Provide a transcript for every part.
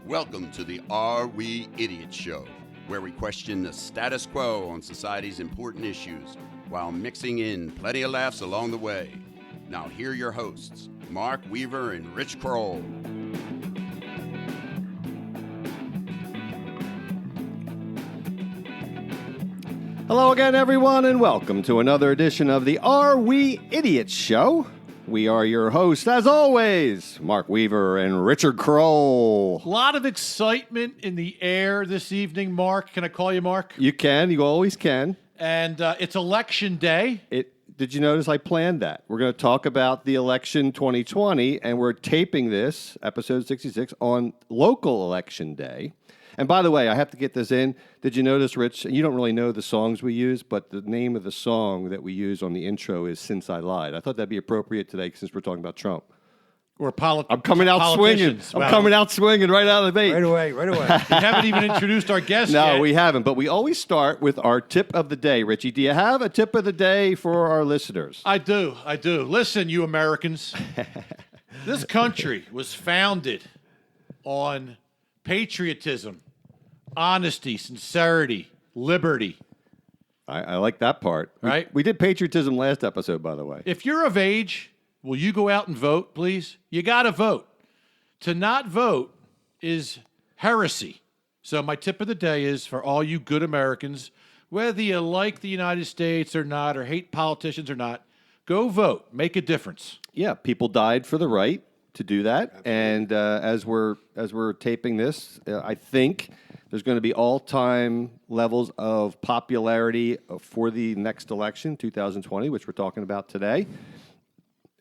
Welcome to the Are We Idiots Show, where we question the status quo on society's important issues while mixing in plenty of laughs along the way. Now here are your hosts, Mark Weaver and Rich Kroll. Hello again, everyone, and welcome to another edition of the Are We Idiots Show. We are your hosts, as always, Mark Weaver and Richard Kroll. A lot of excitement in the air this evening, Mark. Can I call you Mark? You can. You always can. And it's election day. Did you notice I planned that? We're going to talk about the election 2020, and we're taping this, episode 66, on local election day. And by the way, I have to get this in. Did you notice, Rich, you don't really know the songs we use, but the name of the song that we use on the intro is Since I Lied. I thought that'd be appropriate today since we're talking about Trump. Or I'm coming out swinging. I'm coming out swinging right out of the gate. Right away. We haven't even introduced our guest yet. No, we haven't, but we always start with our tip of the day. Richie, do you have a tip of the day for our listeners? I do. Listen, you Americans. This country was founded on patriotism, honesty, sincerity, liberty. I like that part. Right? We did patriotism last episode, by the way. If you're of age, will you go out and vote, please? You got to vote. To not vote is heresy. So my tip of the day is for all you good Americans, whether you like the United States or not, or hate politicians or not, go vote. Make a difference. Yeah, people died for the right to do that. Absolutely. And as we're taping this, I think there's going to be all-time levels of popularity for the next election, 2020, which we're talking about today.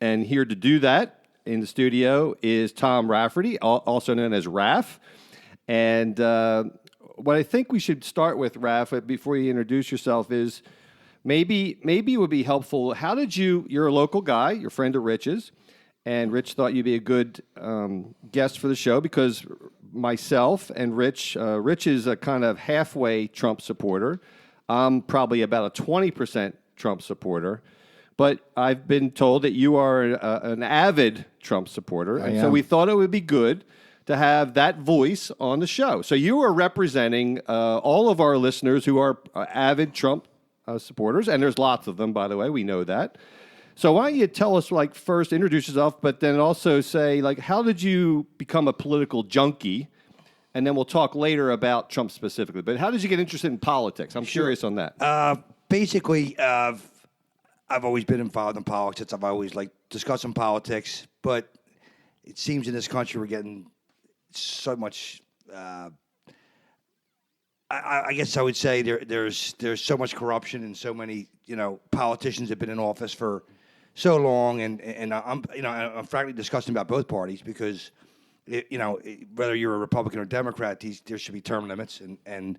And here to do that in the studio is Tom Rafferty, also known as Raff. And what I think we should start with, Raff, before you introduce yourself, is maybe it would be helpful. How did you're a local guy, you're a friend of Rich's, and Rich thought you'd be a good guest for the show because myself and Rich is a kind of halfway Trump supporter. I'm probably about a 20% Trump supporter. But I've been told that you are an avid Trump supporter. And so we thought it would be good to have that voice on the show. So you are representing all of our listeners who are avid Trump supporters. And there's lots of them, by the way. We know that. So why don't you tell us, first introduce yourself, but then also say, how did you become a political junkie? And then we'll talk later about Trump specifically. But how did you get interested in politics? I'm curious on that. Basically, I've always been involved in politics. I've always liked discussing politics. But it seems in this country we're getting so much. I guess I would say there's so much corruption and so many politicians have been in office for so long, and I'm frankly disgusted about both parties because whether you're a Republican or Democrat, there should be term limits, and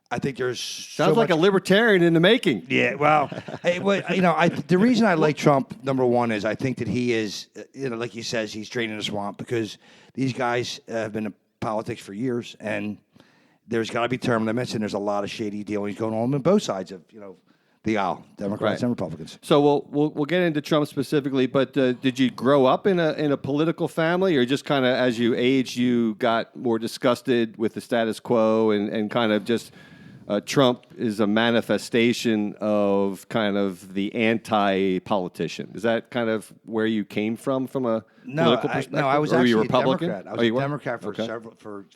I think there's sounds like a libertarian in the making. Yeah, well, the reason I like Trump, number one, is I think that he is, like he says, he's draining the swamp because these guys have been in politics for years, and there's got to be term limits, and there's a lot of shady dealings going on both sides of the aisle, Democrats and Republicans. So we'll get into Trump specifically, but did you grow up in a political family, or just kind of as you aged, you got more disgusted with the status quo and kind of just Trump is a manifestation of kind of the anti-politician? Is that kind of where you came from a political perspective? No, I was actually a Republican? Democrat. I was a Democrat for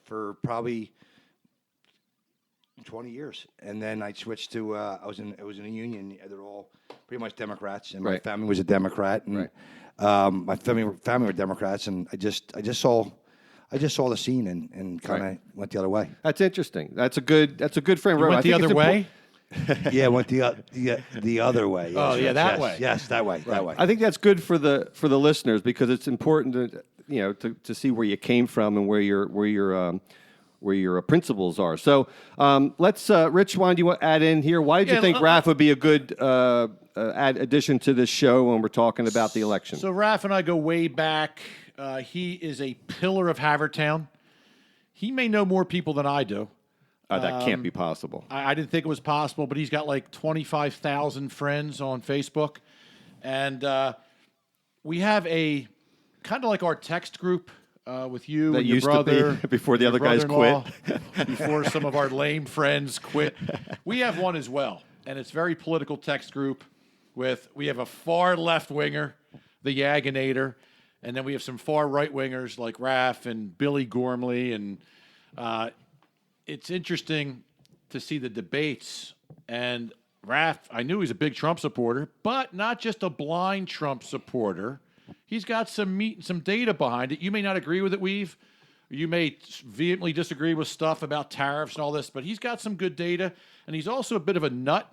for probably 20 years, and then I switched to I was in a union. They're all pretty much Democrats, and my family was a Democrat, and my family were Democrats, and I just saw the scene and kind of went the other way. That's interesting. That's a good frame. You went the other way. Yeah, went the other way. Yes, Oh, yeah, that way. Yes, that way. That way. I think that's good for the listeners because it's important to see where you came from and where your principles are. So let's, Rich, why do you want to add in here? Why did you think Raph would be a good addition to this show when we're talking about the election? So Raph and I go way back. He is a pillar of Havertown. He may know more people than I do. That can't be possible. I didn't think it was possible, but he's got like 25,000 friends on Facebook. And we have a kind of like our text group with you That and your used to be brother before the your other guys brother-in-law, before some of our lame friends quit. We have one as well, and it's very political text group. We have a far left winger, the Yaginator, and then we have some far right wingers like Raph and Billy Gormley, and it's interesting to see the debates. And Raph, I knew he's a big Trump supporter, but not just a blind Trump supporter. He's got some meat and some data behind it. You may not agree with it, Weave. You may vehemently disagree with stuff about tariffs and all this, but he's got some good data, and he's also a bit of a nut.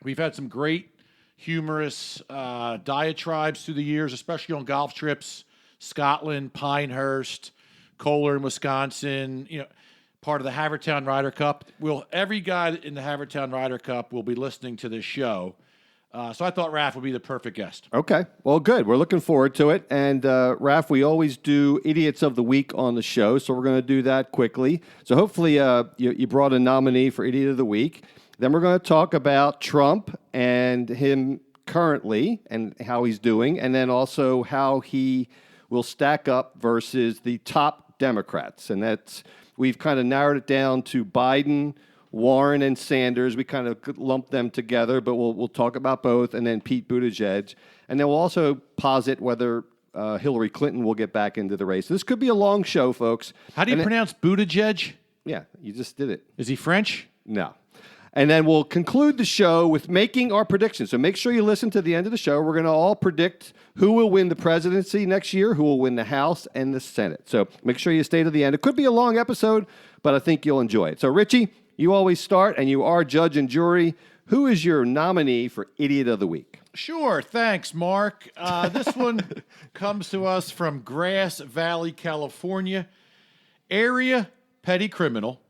We've had some great humorous diatribes through the years, especially on golf trips, Scotland, Pinehurst, Kohler in Wisconsin, part of the Havertown Ryder Cup. Every guy in the Havertown Ryder Cup will be listening to this show. So I thought Raph would be the perfect guest. Okay. Well, good. We're looking forward to it. And, Raph, we always do Idiots of the Week on the show, so we're going to do that quickly. So hopefully you brought a nominee for Idiot of the Week. Then we're going to talk about Trump and him currently and how he's doing, and then also how he will stack up versus the top Democrats. And we've kind of narrowed it down to Biden, Warren, and Sanders. We kind of lumped them together, but we'll talk about both, and then Pete Buttigieg. And then we'll also posit whether Hillary Clinton will get back into the race. This could be a long show, folks. How do you pronounce Buttigieg? Yeah, you just did it. Is he French? No. And then we'll conclude the show with making our predictions. So make sure you listen to the end of the show. We're going to all predict who will win the presidency next year, who will win the House and the Senate. So make sure you stay to the end. It could be a long episode, but I think you'll enjoy it. So, Richie, you always start, and you are judge and jury. Who is your nominee for Idiot of the Week? Sure. Thanks, Mark. This one comes to us from Grass Valley, California. Area petty criminal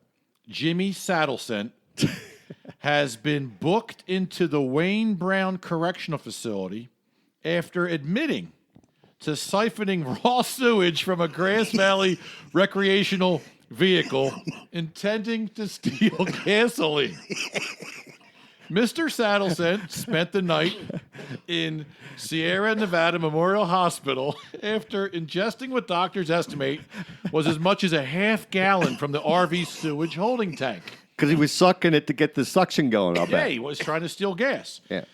Jimmy Saddlesent has been booked into the Wayne Brown Correctional Facility after admitting to siphoning raw sewage from a Grass Valley recreational vehicle intending to steal gasoline. Mr. Saddlesent spent the night in Sierra Nevada Memorial Hospital after ingesting what doctors estimate was as much as a half gallon from the RV sewage holding tank. Because he was sucking it to get the suction going, I'll bet. Yeah, he was trying to steal gas. Yeah.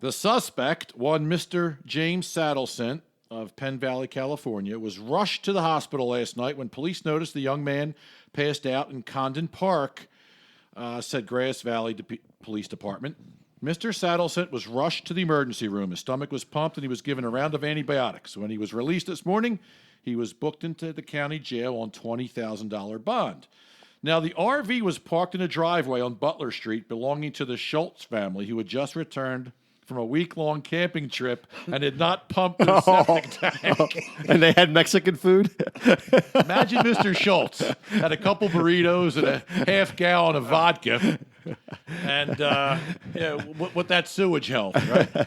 The suspect, one Mr. James Saddlesent of Penn Valley, California, was rushed to the hospital last night when police noticed the young man passed out in Condon Park, said Grass Valley Police Department. Mr. Saddlesent was rushed to the emergency room. His stomach was pumped and he was given a round of antibiotics. When he was released this morning, he was booked into the county jail on $20,000 bond. Now, the RV was parked in a driveway on Butler Street belonging to the Schultz family, who had just returned from a week-long camping trip and had not pumped their septic tank. And they had Mexican food? Imagine Mr. Schultz had a couple burritos and a half gallon of vodka, and what that sewage held, right?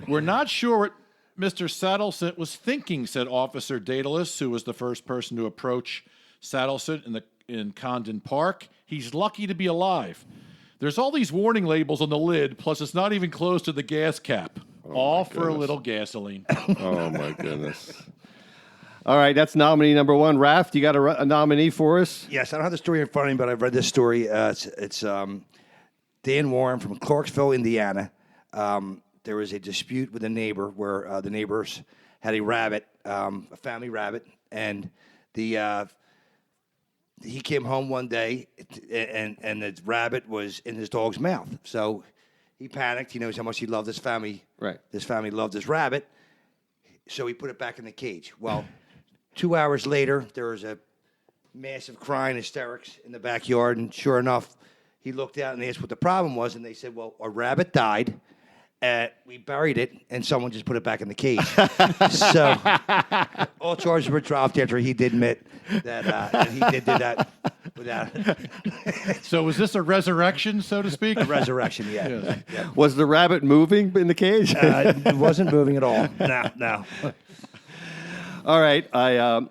We're not sure what Mr. Saddlesent was thinking, said Officer Daedalus, who was the first person to approach Saddlesent in Condon Park. He's lucky to be alive. There's all these warning labels on the lid, plus it's not even close to the gas cap. All for a little gasoline. Oh, my goodness. All right, that's nominee number one. Raph, you got a nominee for us? Yes, I don't have the story in front of me, but I've read this story. It's Dan Warren from Clarksville, Indiana. There was a dispute with a neighbor where the neighbors had a rabbit, a family rabbit, and he came home one day, and the rabbit was in his dog's mouth. So he panicked. He knows how much he loved his family. Right. This family loved his rabbit. So he put it back in the cage. Well, 2 hours later, there was a massive crying, hysterics in the backyard. And sure enough, he looked out and asked what the problem was. And they said, well, a rabbit died. We buried it, and someone just put it back in the cage. So all charges were dropped after he did admit that he did that without So was this a resurrection, so to speak? a resurrection. Yeah. Yeah. Was the rabbit moving in the cage? It wasn't moving at all. No. All right,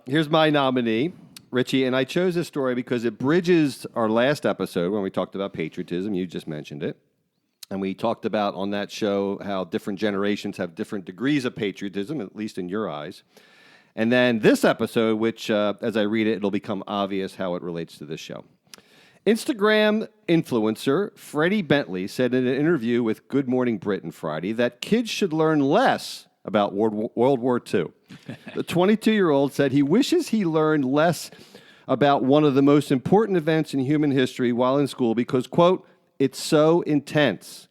here's my nominee, Richie, and I chose this story because it bridges our last episode when we talked about patriotism. You just mentioned it. And we talked about on that show how different generations have different degrees of patriotism, at least in your eyes. And then this episode, which, as I read it, it'll become obvious how it relates to this show. Instagram influencer Freddie Bentley said in an interview with Good Morning Britain Friday that kids should learn less about World War II. The 22-year-old said he wishes he learned less about one of the most important events in human history while in school because, quote, it's so intense.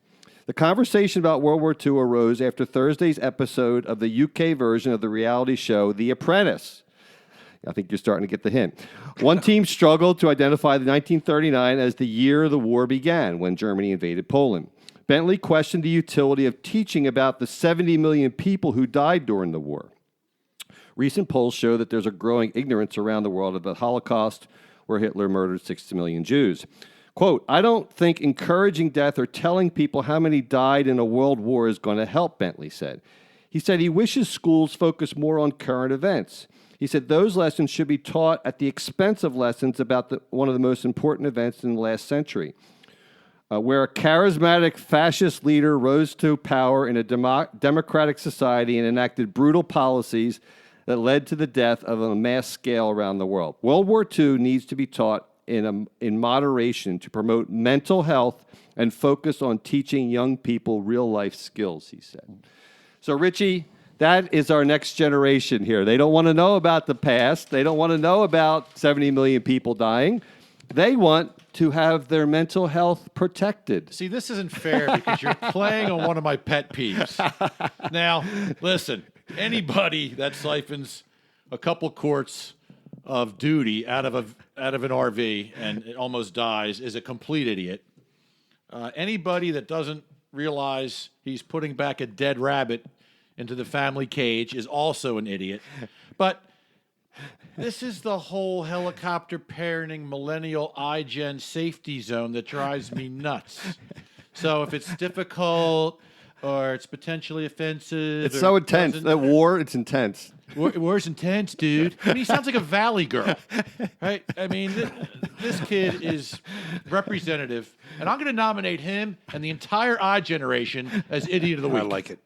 The conversation about World War II arose after Thursday's episode of the UK version of the reality show The Apprentice. I think you're starting to get the hint. One team struggled to identify the 1939 as the year the war began when Germany invaded Poland. Bentley questioned the utility of teaching about the 70 million people who died during the war. Recent polls show that there's a growing ignorance around the world of the Holocaust, where Hitler murdered 60 million Jews. Quote, I don't think encouraging death or telling people how many died in a world war is going to help, Bentley said. He said he wishes schools focus more on current events. He said those lessons should be taught at the expense of lessons about one of the most important events in the last century, where a charismatic fascist leader rose to power in a democratic society and enacted brutal policies that led to the death of a mass scale around the world. World War II needs to be taught in moderation to promote mental health and focus on teaching young people real-life skills, he said. So, Richie, that is our next generation here. They don't want to know about the past. They don't want to know about 70 million people dying. They want to have their mental health protected. See, this isn't fair because you're playing on one of my pet peeves. Now, listen, anybody that siphons a couple quarts of duty out of an RV and it almost dies is a complete idiot. Anybody that doesn't realize he's putting back a dead rabbit into the family cage is also an idiot. But this is the whole helicopter parenting millennial iGen safety zone that drives me nuts. So if it's difficult or it's potentially offensive. It's so intense. That war, it's intense. War's intense, dude. I mean, he sounds like a Valley girl, right? I mean, this kid is representative, and I'm going to nominate him and the entire iGeneration as Idiot of the Week. I like it.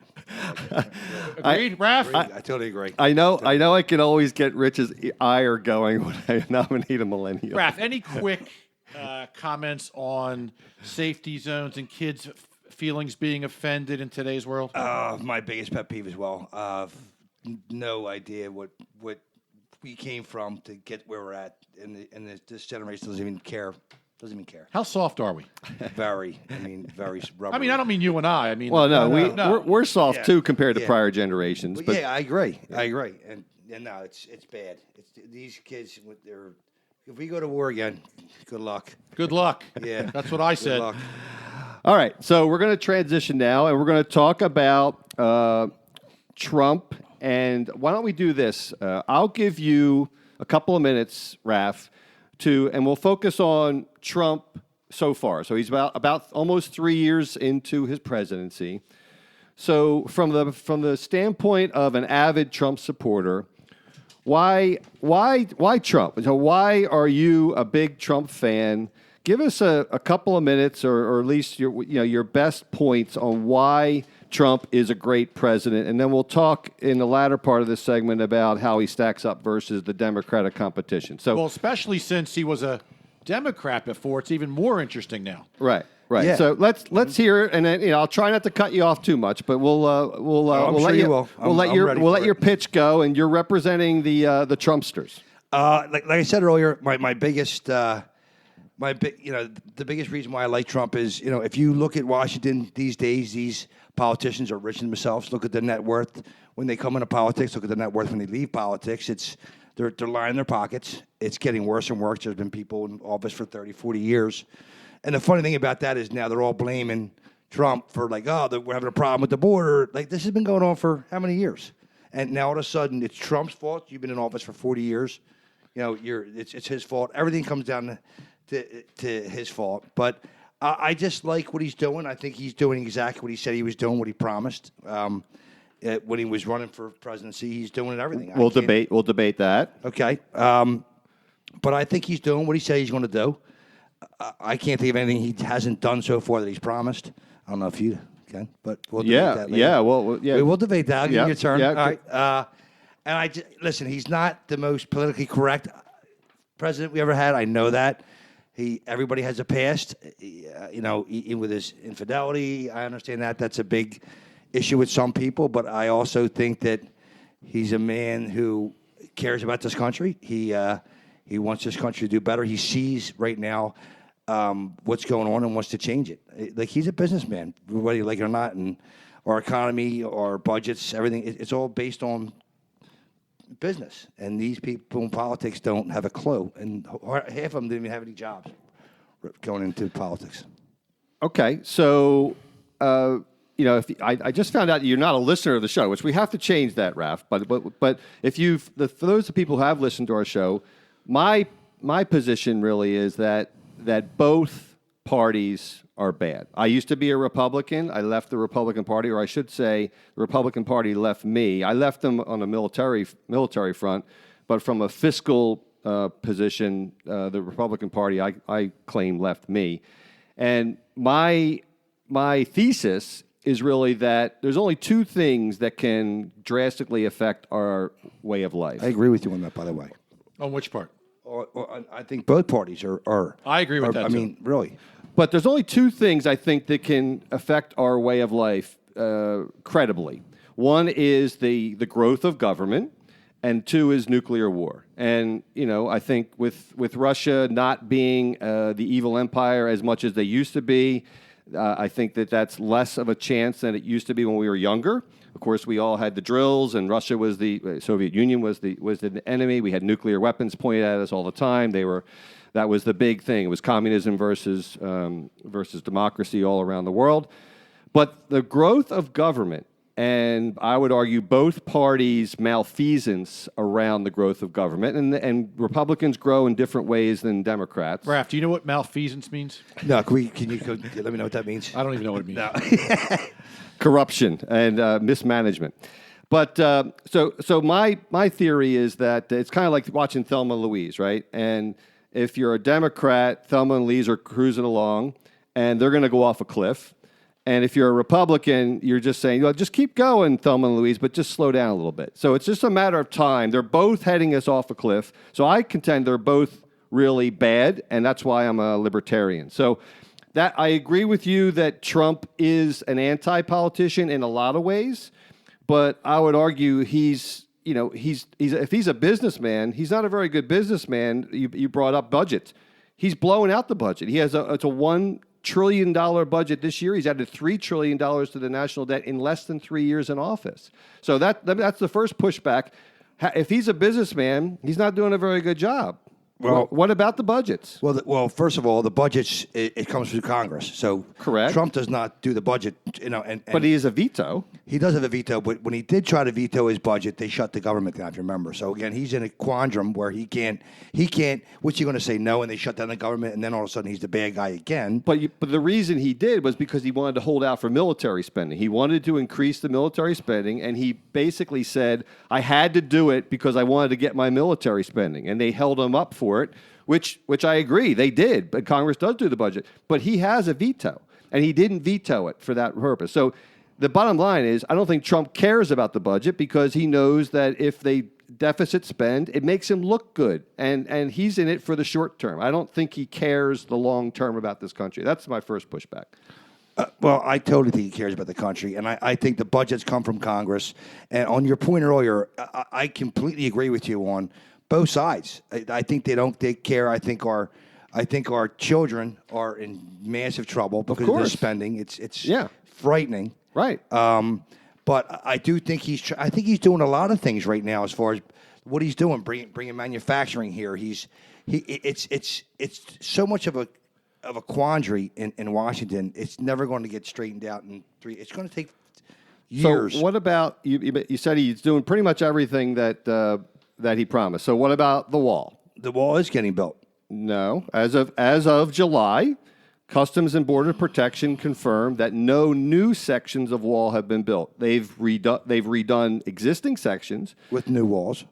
Agreed, Raph? I totally agree. I know I can always get Rich's ire going when I nominate a millennial. Raph, any quick comments on safety zones and kids' feelings being offended in today's world? My biggest pet peeve as well. No idea what we came from to get where we're at, and this generation doesn't even care. Doesn't even care. How soft are we? Very. Very rubbery. I mean, I don't mean you and I. I mean, well, no, we're soft too compared to Yeah. prior generations. Well, But yeah, I agree. And no, it's bad. It's these kids with their. If we go to war again, good luck. Good luck. Yeah, That's what I Good said. luck. all right, so we're going to transition now, and we're going to talk about Trump. And why don't we do this? I'll give you a couple of minutes, Raph, and we'll focus on Trump so far. So he's about almost 3 years into his presidency. So from the standpoint of an avid Trump supporter, why Trump? So why are you a big Trump fan? Give us a couple of minutes, or at least your best points on why Trump is a great president, and then we'll talk in the latter part of this segment about how he stacks up versus the Democratic competition. So, Well, especially since he was a Democrat before, it's even more interesting now. right. Yeah. So let's hear it, and then I'll try not to cut you off too much, but we'll I'm let sure you you will. we'll let I'm your ready we'll for let your it. pitch go, and you're representing the Trumpsters. Like I said earlier, my biggest the biggest reason why I like Trump is, if you look at Washington these days, these politicians are rich in themselves. Look at their net worth when they come into politics. Look at the net worth when they leave politics. They're lining their pockets. It's getting worse and worse. There's been people in office for 30, 40 years. And the funny thing about that is now they're all blaming Trump for we're having a problem with the border. Like, this has been going on for how many years? And now all of a sudden it's Trump's fault. You've been in office for 40 years. It's his fault. Everything comes down to his fault. But I just like what he's doing. I think he's doing exactly what he said he was doing, what he promised. When he was running for presidency, he's doing everything. We'll debate that. Okay. But I think he's doing what he said he's going to do. I can't think of anything he hasn't done so far that he's promised. I don't know if you can, but we'll debate that later. Yeah. Well, yeah. We will debate that. I'll give Yeah, you a turn. yeah, All right. And listen, he's not the most politically correct president we ever had. I know that. Everybody has a past, even with his infidelity. I understand that. That's a big issue with some people, but I also think that he's a man who cares about this country. He wants this country to do better. He sees right now what's going on and wants to change it. Like, he's a businessman, whether you like it or not, and our economy, our budgets, everything, it's all based on business. And these people in politics don't have a clue. And half of them didn't even have any jobs going into politics. Okay, so if I just found out you're not a listener of the show, which we have to change that, Raf. But if for those people who have listened to our show, my position really is that both parties are bad. I used to be a Republican. I left the Republican Party, or I should say, the Republican Party left me. I left them on a military front, but from a fiscal position, the Republican Party, I claim, left me. And my thesis is really that there's only two things that can drastically affect our way of life. I agree with you on that, by the way. On which part? Or I think both parties are. I agree with that, I too. mean, really. But there's only two things I think that can affect our way of life credibly. One is the growth of government, and two is nuclear war. And, I think with Russia not being the evil empire as much as they used to be, I think that's less of a chance than it used to be when we were younger. Of course, we all had the drills, and Russia was the Soviet Union was the enemy. We had nuclear weapons pointed at us all the time. That was the big thing. It was communism versus democracy all around the world. But the growth of government, and I would argue both parties' malfeasance around the growth of government, and Republicans grow in different ways than Democrats. Raph, do you know what malfeasance means? No, can you let me know what that means? I don't even know what it means. No. Corruption and mismanagement. But so my theory is that it's kind of like watching Thelma and Louise, right? And if you're a Democrat, Thelma and Louise are cruising along, and they're going to go off a cliff. And if you're a Republican, you're just saying, well, just keep going, Thelma and Louise, but just slow down a little bit. So it's just a matter of time. They're both heading us off a cliff. So I contend they're both really bad, and that's why I'm a libertarian. So that I agree with you that Trump is an anti-politician in a lot of ways, but I would argue he's if he's a businessman, he's not a very good businessman. You brought up budgets. He's blowing out the budget. It's a $1 trillion budget this year. He's added $3 trillion to the national debt in less than 3 years in office. So that's the first pushback. If he's a businessman, he's not doing a very good job. Well, what about the budgets? Well, first of all, the budgets it comes through Congress. So correct. Trump does not do the budget, but he is a veto. He does have a veto, but when he did try to veto his budget, they shut the government down, if you remember. So again, he's in a quandrum where he can't. What's he going to say no? And they shut down the government, and then all of a sudden he's the bad guy again. But the reason he did was because he wanted to hold out for military spending. He wanted to increase the military spending, and he basically said, "I had to do it because I wanted to get my military spending," and they held him up for it. Which I agree, they did, but Congress does do the budget. But he has a veto, and he didn't veto it for that purpose. So the bottom line is, I don't think Trump cares about the budget because he knows that if they deficit spend, it makes him look good, and he's in it for the short term. I don't think he cares the long term about this country. That's my first pushback. Well, I totally think he cares about the country, and I think the budgets come from Congress. And on your point earlier, I completely agree with you on both sides. I think they care. I think our children are in massive trouble because of the spending. It's frightening. Right. But I do think I think he's doing a lot of things right now as far as what he's doing, bringing manufacturing here. It's so much of a quandary in Washington. It's never going to get straightened out in 3. It's going to take years. So what about you said he's doing pretty much everything that he promised. So what about the wall? The wall is getting built. No. As of July, Customs and Border Protection confirmed that no new sections of wall have been built. They've redone existing sections with new walls.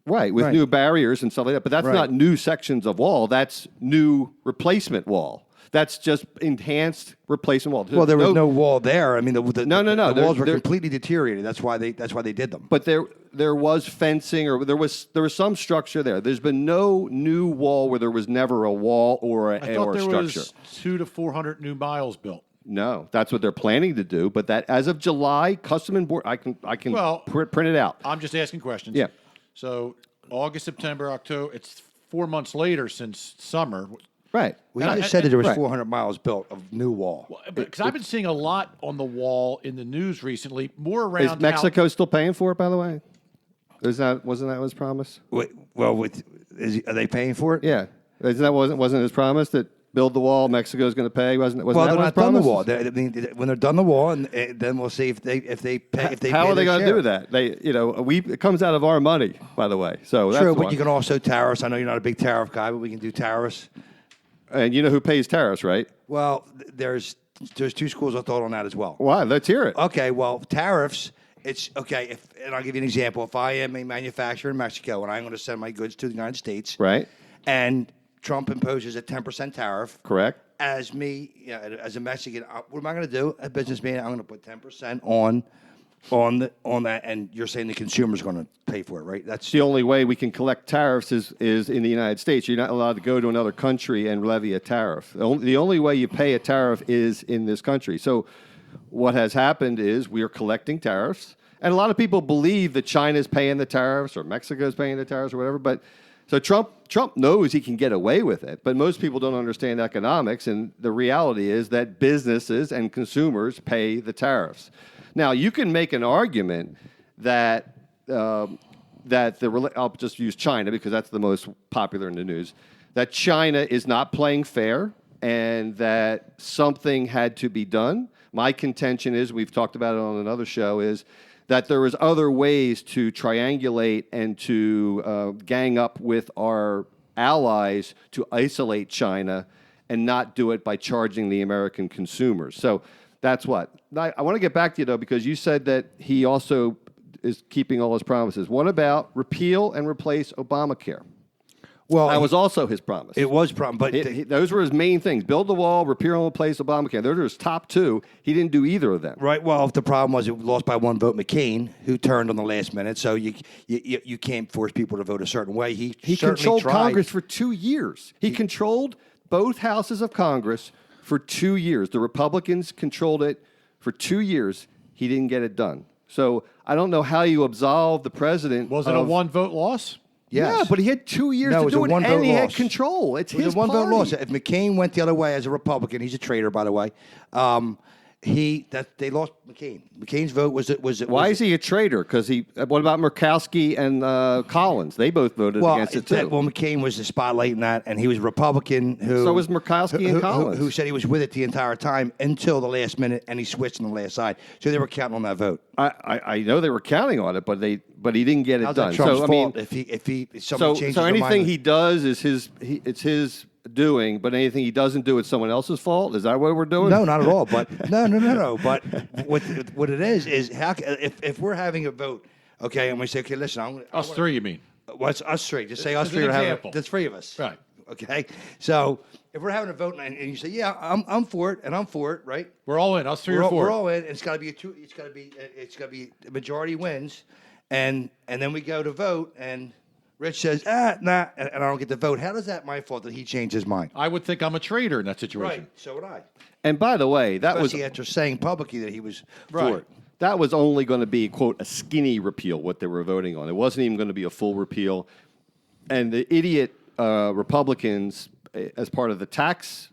Right, with new barriers and stuff like that. But that's not new sections of wall. That's new replacement wall. That's just enhanced replacement wall. Well, there was no wall there. I mean, the No. the walls were There- completely deteriorated. That's why they did them. But there was fencing, or there was some structure there. There's been no new wall where there was never a wall or I thought a there structure. was 200 to 400 new miles built. No, that's what they're planning to do. But that as of July, custom and board, I can Well, print it out. I'm just asking questions. Yeah. So August, September, October. It's 4 months later since summer. Right. We And just I- said that there was right. 400 miles built of new wall. Because I've been seeing a lot on the wall in the news recently, more around Is how- Mexico still paying for it? By the way, wasn't that his promise? Wait, well, are they paying for it? Yeah, wasn't his promise that build the wall? Mexico's going to pay. Wasn't Well, that they're his not done the promise? wall. I mean, when they're done the wall, and then we'll see if they pay. How are they going to do that? It comes out of our money, by the way. So that's True, but one. you can also tariffs. I know you're not a big tariff guy, but we can do tariffs. And you know who pays tariffs, right? Well, there's two schools of thought on that as well. Why? Let's hear it. Okay, well, tariffs. It's okay. And I'll give you an example. If I am a manufacturer in Mexico and I'm going to send my goods to the United States, Right. and Trump imposes a 10% tariff, Correct. as me, as a Mexican, what am I going to do? A businessman, I'm going to put 10% on that, and you're saying the consumer's going to pay for it, right? That's The only way we can collect tariffs is in the United States. You're not allowed to go to another country and levy a tariff. The only way you pay a tariff is in this country. So what has happened is we are collecting tariffs, and a lot of people believe that China's paying the tariffs or Mexico's paying the tariffs or whatever. But so Trump knows he can get away with it, but most people don't understand economics, and the reality is that businesses and consumers pay the tariffs. Now, you can make an argument that I'll just use China because that's the most popular in the news, that China is not playing fair and that something had to be done. My contention is, we've talked about it on another show, is that there is other ways to triangulate and to gang up with our allies to isolate China and not do it by charging the American consumers. So that's what. I want to get back to you, though, because you said that he also is keeping all his promises. What about repeal and replace Obamacare? well, That was also his promise. it was problem, but Those were his main things. Build the wall, repeal and replace Obamacare. Those are his top two. He didn't do either of them. right. Well, the problem was it lost by one vote. McCain, who turned on the last minute, so you can't force people to vote a certain way. He certainly controlled tried. Congress for 2 years. He controlled both houses of Congress for 2 years. The Republicans controlled it for 2 years. He didn't get it done. So I don't know how you absolve the president. Was it a one-vote loss? Yes. Yeah, but he had 2 years No, it to was do a it, one-vote and he had loss. control. It's It was his a one vote party. loss. If McCain went the other way as a Republican, he's a traitor, by the way. They lost McCain. McCain's vote was Why is he a traitor? Because what about Murkowski and Collins? They both voted against it too. Well, McCain was the spotlight in that, and he was a Republican who. So was Murkowski and Collins. Who said he was with it the entire time until the last minute, and he switched on the last side. So they were counting on that vote. I know they were counting on it, but he didn't get it How's done. that Trump's So I fault mean, if somebody changes so their anything mind? he does is it's his doing, but anything he doesn't do, it's someone else's fault. Is that what we're doing? No, not at all. But no. But what it is how if we're having a vote, okay, and we say, okay, listen, Us three, you mean? What's us three? Just say us As an three are having. example. There's three of us, Right. Okay, so if we're having a vote and you say, yeah, I'm for it and I'm for it, right? We're all in. Us three We're or all, four. we're all in. And it's got to be it's got to be the majority wins, and then we go to vote and Rich says, nah, and I don't get the vote. How is that my fault that he changed his mind? I would think I'm a traitor in that situation. Right. So would I. And by the way, that was Especially after saying publicly that he was Right. for it. that was only going to be, quote, a skinny repeal, what they were voting on. It wasn't even going to be a full repeal. And the idiot Republicans, as part of the tax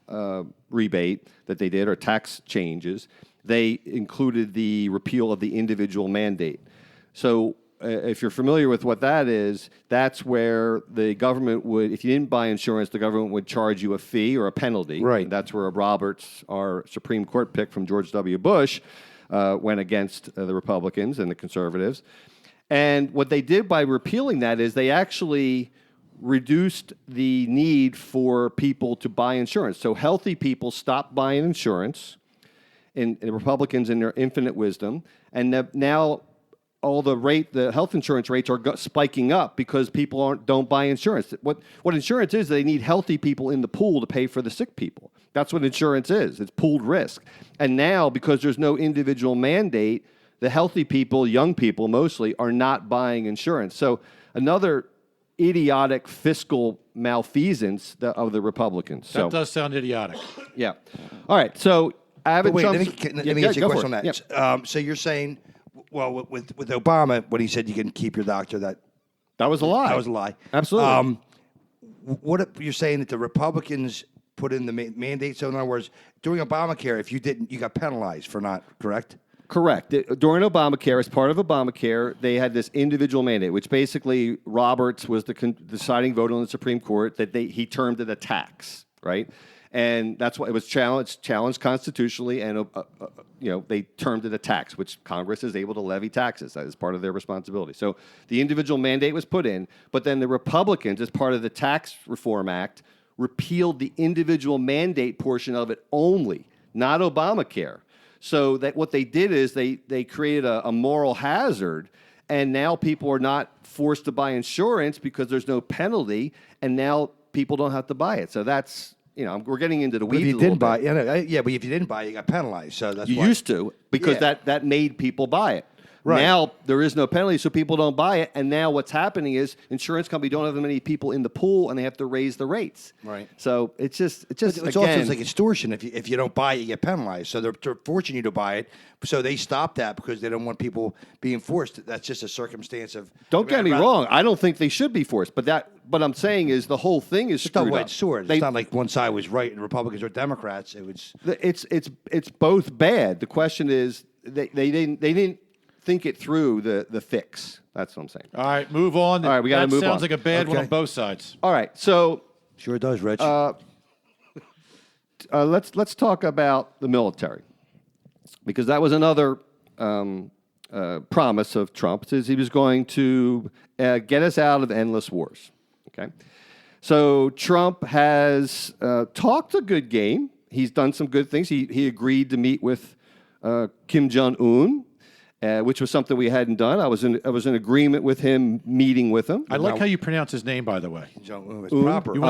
rebate that they did, or tax changes, they included the repeal of the individual mandate. So if you're familiar with what that is, that's where the government would, if you didn't buy insurance, the government would charge you a fee or a penalty. Right. And that's where Roberts, our Supreme Court pick from George W. Bush, went against the Republicans and the conservatives. And what they did by repealing that is they actually reduced the need for people to buy insurance. So healthy people stopped buying insurance, and Republicans in their infinite wisdom, and now the health insurance rates are spiking up because people don't buy insurance. What insurance is, they need healthy people in the pool to pay for the sick people. That's what insurance is. It's pooled risk. And now, because there's no individual mandate, the healthy people, young people mostly, are not buying insurance. So another idiotic fiscal malfeasance of the Republicans. That does sound idiotic. Yeah. All right. So Abbott. Wait, Trump's, let me ask you a question on that. Yeah. So you're saying, well, with Obama, when he said you can keep your doctor, that was a lie. that was a lie. Absolutely. What if you're saying that the Republicans put in the mandate? So in other words, during Obamacare, if you didn't, you got penalized for not, correct? Correct. During Obamacare, as part of Obamacare, they had this individual mandate, which basically Roberts was the deciding vote on the Supreme Court that he termed it a tax, right? And that's why it was challenged constitutionally, and they termed it a tax, which Congress is able to levy taxes. That is part of their responsibility. So the individual mandate was put in, but then the Republicans, as part of the Tax Reform Act, repealed the individual mandate portion of it only, not Obamacare. So that what they did is they created a moral hazard, and now people are not forced to buy insurance because there's no penalty, and now people don't have to buy it. So that's, we're getting into the weeds. If you a little didn't buy, bit. but if you didn't buy, you got penalized. So that's You why. used to, because that made people buy it. Right. Now there is no penalty, so people don't buy it. And now what's happening is insurance companies don't have that many people in the pool, and they have to raise the rates. Right. So it's It's also like extortion. If you don't buy it, you get penalized. So they're forcing you to buy it. So they stopped that because they don't want people being forced. That's just a circumstance of. Don't get me wrong. I don't think they should be forced, but I'm saying is the whole thing is It's not screwed white up. sword. It's not like one side was right and Republicans or Democrats. It was. It's both bad. The question is they didn't think it through the fix. That's what I'm saying. All right, move on. All right, we got to move on. Sounds like a bad one Okay. on both sides. All right, so Sure does, Rich. let's talk about the military, because that was another promise of Trump, is he was going to get us out of endless wars. Okay, so Trump has talked a good game. He's done some good things. He agreed to meet with Kim Jong-un, which was something we hadn't done. I was in agreement with him meeting with him. I like how you pronounce his name, by the way. Jong-un is proper. You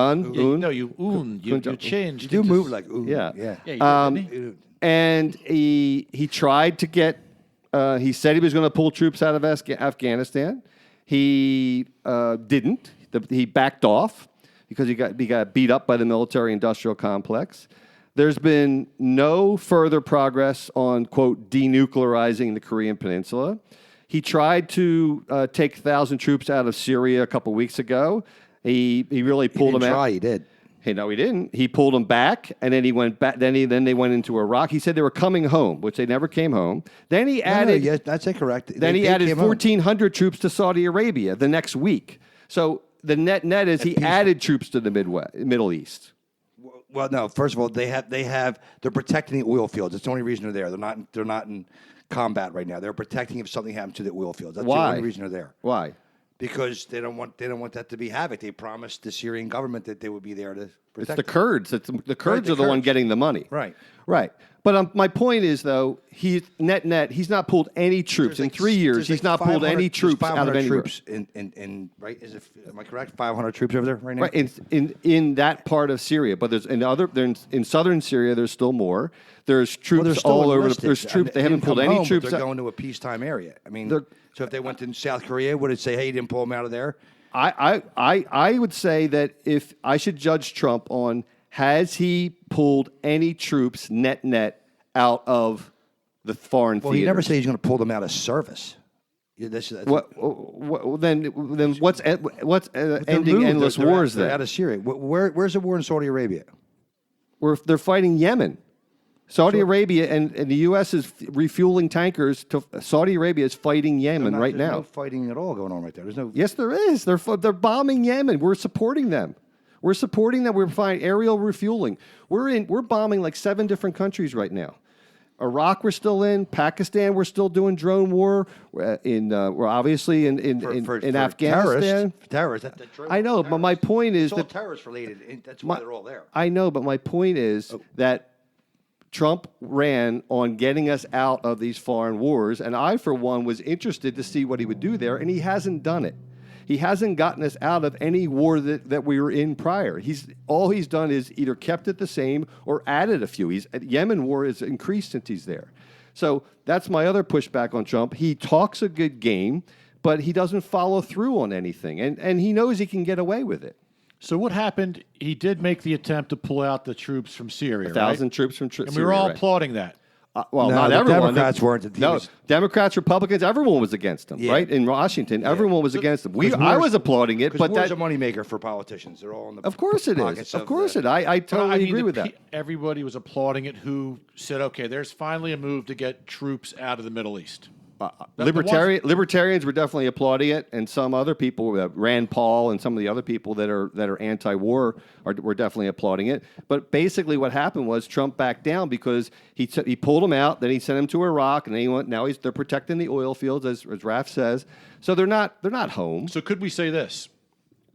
changed. You do move like ooh. Yeah. Yeah. Yeah, you did. And he tried to get. He said he was going to pull troops out of Afghanistan. He didn't. He backed off because he got beat up by the military-industrial complex. There's been no further progress on, quote, denuclearizing the Korean Peninsula. He tried to take 1,000 troops out of Syria a couple weeks ago. He really pulled them out. He did. Hey, no, he didn't. He pulled them back, and then he went back. Then they went into Iraq. He said they were coming home, which they never came home. Then he added. Yes, that's incorrect. Then he added 1,400 troops to Saudi Arabia the next week. So the net is he added troops to the Middle East. Well, no. First of all, they're protecting the oil fields. It's the only reason they're there. They're not in combat right now. They're protecting if something happens to the oil fields. That's Why? the only reason they're there. Why? Because they don't want that to be havoc. They promised the Syrian government that they would be there to protect. It's the Kurds. The Kurds the are the one Kurds. getting the money. Right. Right. But my point is, though, he's not pulled any troops in 3 years. He's not pulled any troops out of anywhere. Troops in right? Am I correct? 500 troops over there right now. Right, in that part of Syria, but there's in southern Syria. There's still more. There's troops They're still all over. enlisted. There's troops. They haven't didn't pulled come any home, but troops. They're out. going to a peacetime area. I mean, They're- so if they went to South Korea, would it say, "Hey, you didn't pull them out of there"? I would say that if I should judge Trump on has he pulled any troops net out of the foreign Well, theaters? he never said he's going to pull them out of service. Yeah, Then what's ending endless wars they're then? out of Syria. Where's the war in Saudi Arabia? They're fighting Yemen. Saudi Arabia and the U.S. is refueling tankers to Saudi Arabia is fighting Yemen right There's now. no fighting at all going on right there. There's no. Yes, there is. They're bombing Yemen. We're supporting them. We're finding aerial refueling. We're bombing like 7 different countries right now. Iraq, we're still in. Pakistan, we're still doing drone war. We're obviously in Afghanistan. Terrorists. I know, but my point is it's all that terrorist related. That's why they're all there. I know, but my point is that Trump ran on getting us out of these foreign wars, and I, for one, was interested to see what he would do there, and he hasn't done it. He hasn't gotten us out of any war that we were in prior. All he's done is either kept it the same or added a few. Yemen war has increased since he's there. So that's my other pushback on Trump. He talks a good game, but he doesn't follow through on anything, and he knows he can get away with it. So what happened? He did make the attempt to pull out the troops from Syria, 1,000 right? troops from And Syria. we were all right. applauding that. Well, No, not the everyone. Democrats weren't. No, Democrats, Republicans, everyone was against him, Yeah. right? In Washington, everyone was against him. I war's- was applauding it, but war's that, a moneymaker for politicians. They're all in the of course it pockets is. Of course it. I But totally mean, agree with that. Everybody was applauding it who said, okay, there's finally a move to get troops out of the Middle East. Libertarians were definitely applauding it, and some other people, Rand Paul and some of the other people that are anti-war, were definitely applauding it. But basically, what happened was Trump backed down because he pulled them out, then he sent them to Iraq, and then he went. Now they're protecting the oil fields, as Raf says. So they're not home. So could we say this?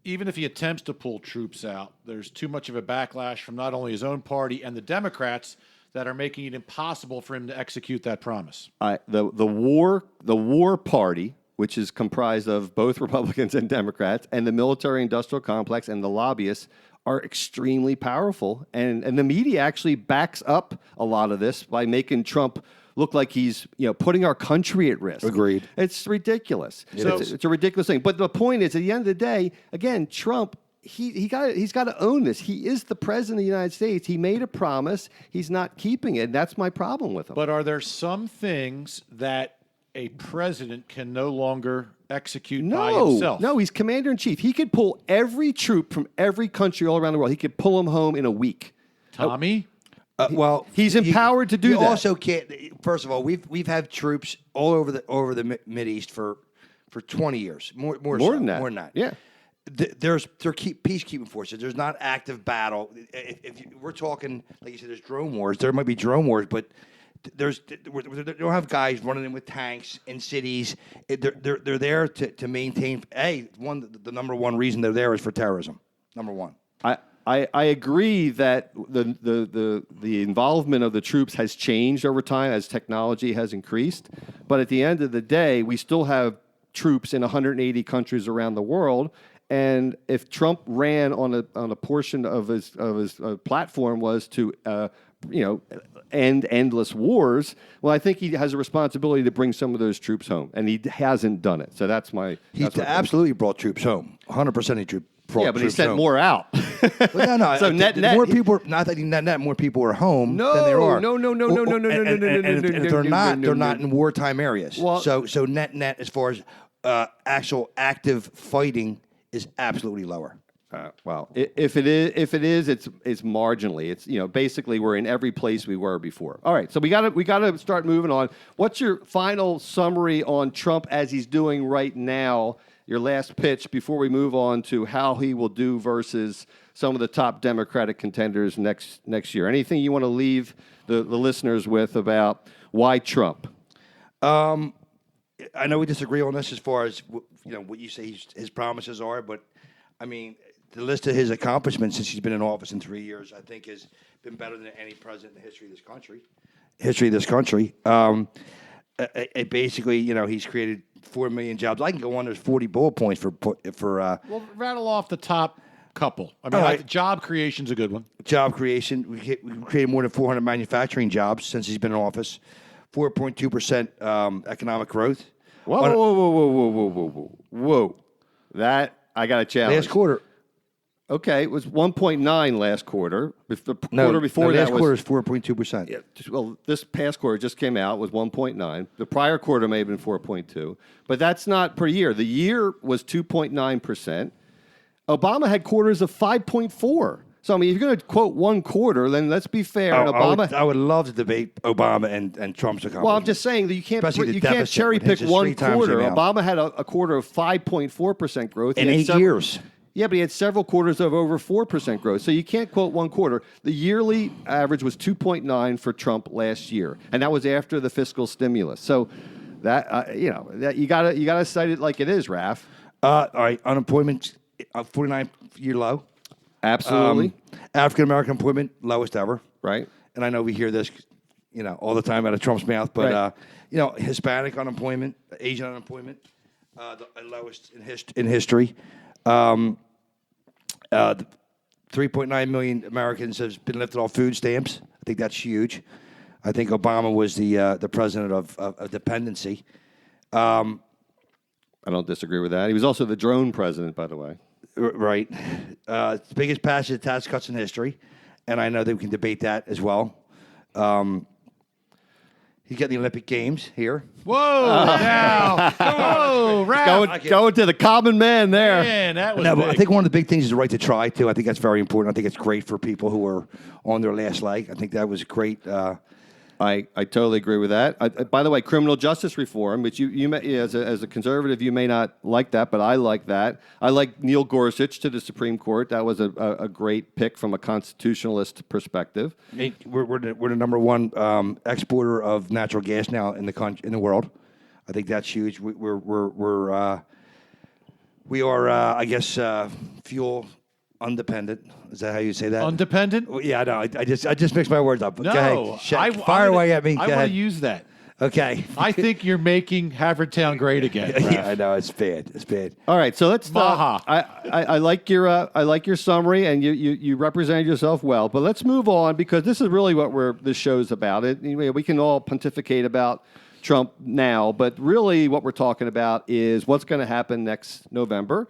Even if he attempts to pull troops out, there's too much of a backlash from not only his own party and the Democrats that are making it impossible for him to execute that promise. The war party, which is comprised of both Republicans and Democrats, and the military-industrial complex and the lobbyists, are extremely powerful, and the media actually backs up a lot of this by making Trump look like he's putting our country at risk. Agreed. It's ridiculous. It's a ridiculous thing. But the point is, at the end of the day, again, Trump. He's got to own this. He is the president of the United States. He made a promise. He's not keeping it. That's my problem with him. But are there some things that a president can no longer execute by himself? No, he's commander in chief. He could pull every troop from every country all around the world. He could pull them home in a week. Tommy? Well, He's empowered to do you that. Also, can't. First of all, we've had troops all over the Mideast for 20 years, more than that. More than that. Yeah. They're peacekeeping forces. There's not active battle. We're talking, like you said, there's drone wars. There might be drone wars, but they don't have guys running in with tanks in cities. They're there to maintain. The number one reason they're there is for terrorism. Number one. I agree that the involvement of the troops has changed over time as technology has increased, but at the end of the day, we still have troops in 180 countries around the world. And if Trump ran on a portion of his platform was to end endless wars, well, I think he has a responsibility to bring some of those troops home, and he hasn't done it. So that's my. He's absolutely brought troops home. 100% he brought. Yeah, but he troops sent home. more out. Well, no. So net, more people. Not that net. More people are home than there are. No. And if they're not, they're not in wartime areas. Well- So net as far as actual active fighting is absolutely lower. Well, if it is, it's marginally. It's basically we're in every place we were before. All right, so we gotta start moving on. What's your final summary on Trump as he's doing right now? Your last pitch before we move on to how he will do versus some of the top Democratic contenders next year. Anything you want to leave the listeners with about why Trump? I know we disagree on this as far as what you say his promises are, but I mean the list of his accomplishments since he's been in office in 3 years, I think, has been better than any president in the history of this country. Basically, he's created 4 million jobs. I can go on. There's 40 bullet points for. Well, rattle off the top couple. I mean, All right. job creation's a good one. Job creation. We created more than 400 manufacturing jobs since he's been in office. 4.2% economic growth. Whoa. That I got a challenge. Last quarter. Okay, it was 1.9 last quarter. The quarter before that last was quarter is 4.2%. Yeah, well, this past quarter just came out was 1.9. The prior quarter may have been 4.2, but that's not per year. The year was 2.9%. Obama had quarters of 5.4. So I mean, if you're going to quote one quarter, then let's be fair. And Obama, I would love to debate Obama and Trump's accomplishment. well, I'm just saying that you can't Especially the cherry deficit when pick his is one 3 times quarter. the amount. Obama had a quarter of 5.4% growth in He had 8 several- years. Yeah, but he had several quarters of over 4% growth. So you can't quote one quarter. The yearly average was 2.9 for Trump last year, and that was after the fiscal stimulus. So that that you gotta cite it like it is, Raf. All right, unemployment 49-year low. Absolutely. African American employment lowest ever. Right. and I know we hear this, all the time out of Trump's mouth, but Right. Hispanic unemployment, Asian unemployment, the lowest in history. 3.9 million Americans have been lifted off food stamps. I think that's huge. I think Obama was the president of dependency. I don't disagree with that. He was also the drone president, by the way. Right. Biggest passage of tax cuts in history. And I know that we can debate that as well. He's got the Olympic Games here. Whoa, now. Whoa, Raph. Going to the common man there. Man, that was No, but big. I think one of the big things is the right to try, too. I think that's very important. I think it's great for people who are on their last leg. I think that was great. I totally agree with that. By the way, criminal justice reform, which you may, as a conservative, you may not like that, but I like that. I like Neil Gorsuch to the Supreme Court. That was a great pick from a constitutionalist perspective. We're the number one exporter of natural gas now in the world. I think that's huge. We are I guess fuel undependent. Is that how you say that? Undependent? Well, yeah, I know. I just mixed my words up. No. Go ahead. Fire away at me. I Go want ahead. to use that. Okay. I think you're making Havertown great again. Yeah, I know. It's bad. It's bad. All right, so let's. Maha. I like your summary, and you represented yourself well. But let's move on because this is really what this show's about. We can all pontificate about Trump now, but really what we're talking about is what's going to happen next November.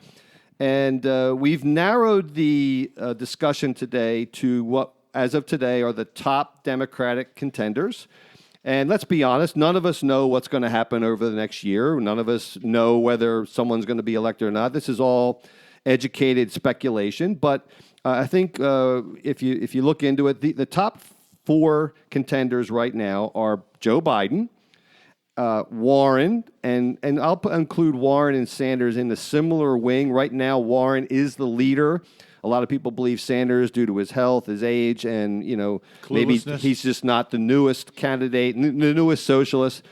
And we've narrowed the discussion today to what, as of today, are the top Democratic contenders. And let's be honest, none of us know what's going to happen over the next year. None of us know whether someone's going to be elected or not. This is all educated speculation. But I think if you look into it, the top 4 contenders right now are Joe Biden, Warren, and I'll include Warren and Sanders in the similar wing. Right now, Warren is the leader. A lot of people believe Sanders, due to his health, his age, and maybe he's just not the newest candidate, the newest socialist.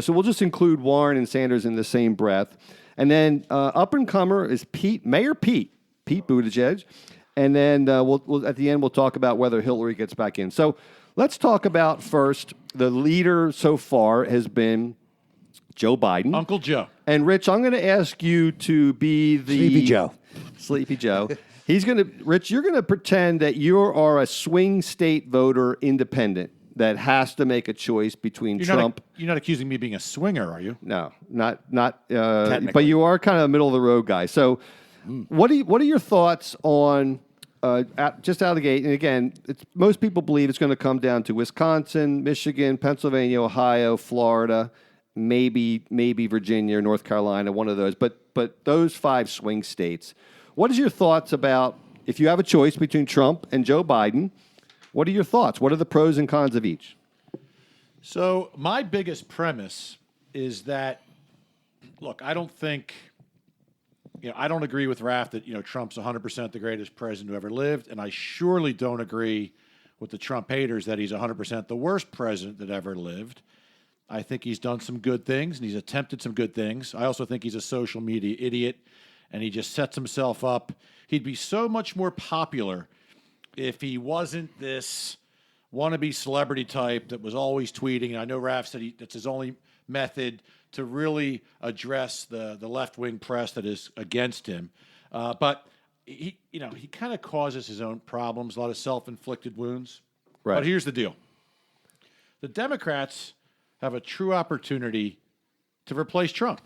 So we'll just include Warren and Sanders in the same breath. And then up and comer is Mayor Pete Buttigieg, and then we'll at the end we'll talk about whether Hillary gets back in. So let's talk about first. The leader so far has been Joe Biden. Uncle Joe. And Rich, I'm going to ask you to be the Sleepy Joe. Rich, you're going to pretend that you are a swing state voter independent that has to make a choice between Trump. You're not accusing me of being a swinger, are you? No, not. But you are kind of a middle of the road guy. So, what are your thoughts on? Just out of the gate, and again, most people believe it's going to come down to Wisconsin, Michigan, Pennsylvania, Ohio, Florida, maybe Virginia or North Carolina, one of those. But those 5 swing states. What is your thoughts about if you have a choice between Trump and Joe Biden? What are your thoughts? What are the pros and cons of each? So my biggest premise is that, look, I don't think. I don't agree with Raph that, Trump's 100% the greatest president who ever lived, and I surely don't agree with the Trump haters that he's 100% the worst president that ever lived. I think he's done some good things, and he's attempted some good things. I also think he's a social media idiot, and he just sets himself up. He'd be so much more popular if he wasn't this wannabe celebrity type that was always tweeting. And I know Raph said that's his only method to really address the left-wing press that is against him. But he kind of causes his own problems, a lot of self-inflicted wounds. Right. But here's the deal. The Democrats have a true opportunity to replace Trump.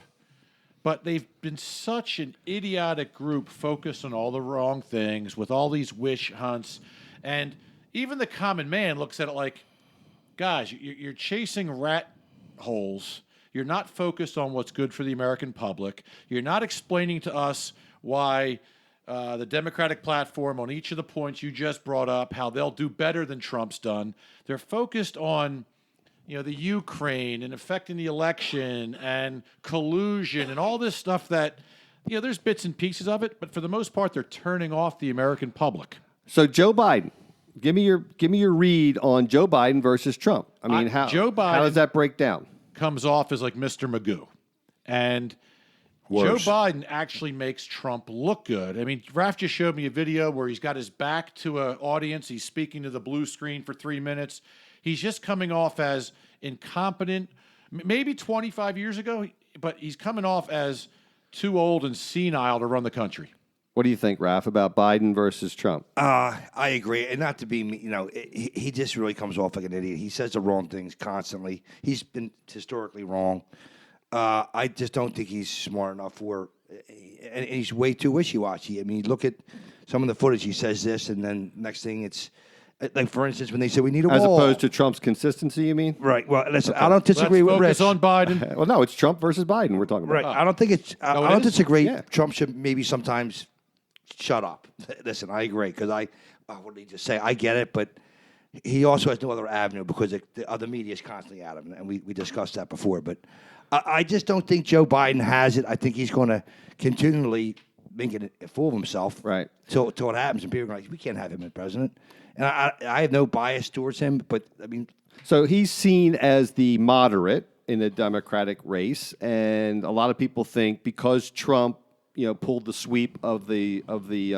But they've been such an idiotic group focused on all the wrong things with all these wish hunts. And even the common man looks at it like, guys, you're chasing rat holes. You're not focused on what's good for the American public. You're not explaining to us why the Democratic platform on each of the points you just brought up, how they'll do better than Trump's done. They're focused on the Ukraine and affecting the election and collusion and all this stuff that, there's bits and pieces of it, but for the most part, they're turning off the American public. So Joe Biden, give me your read on Joe Biden versus Trump. I mean, how does that break down? Comes off as like Mr. Magoo. And Worse. Joe Biden actually makes Trump look good. I mean, Raf just showed me a video where he's got his back to an audience. He's speaking to the blue screen for 3 minutes. He's just coming off as incompetent. Maybe 25 years ago, but he's coming off as too old and senile to run the country. What do you think, Raf, about Biden versus Trump? I agree, and not to be, he just really comes off like an idiot. He says the wrong things constantly. He's been historically wrong. I just don't think he's smart enough for, and he's way too wishy-washy. I mean, look at some of the footage. He says this, and then next thing it's, like, for instance, when they say we need a As wall. opposed to Trump's consistency, you mean? Right. Well, listen, I don't disagree with Let's Rich. focus on Biden. Well, no, it's Trump versus Biden we're talking about. Right. I don't think it's. I No, it don't is? disagree. Yeah. Trump should maybe sometimes shut up. Listen, I agree because what did he just say? I get it, but he also has no other avenue because the other media is constantly at him, and we discussed that before. But I just don't think Joe Biden has it. I think he's going to continually make a fool of himself. Right. Till it happens, and people are like, we can't have him as president. And I have no bias towards him, but I mean, So he's seen as the moderate in the Democratic race, and a lot of people think because Trump, pulled the sweep of the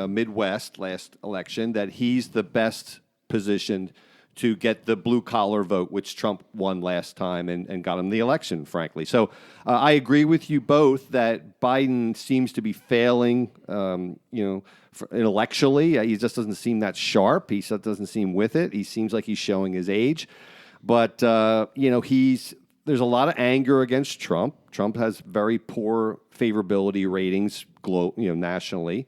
Midwest last election, that he's the best positioned to get the blue collar vote, which Trump won last time and got him the election, frankly. So I agree with you both that Biden seems to be failing, intellectually. He just doesn't seem that sharp. He just doesn't seem with it. He seems like he's showing his age. But, there's a lot of anger against Trump. Trump has very poor favorability ratings nationally.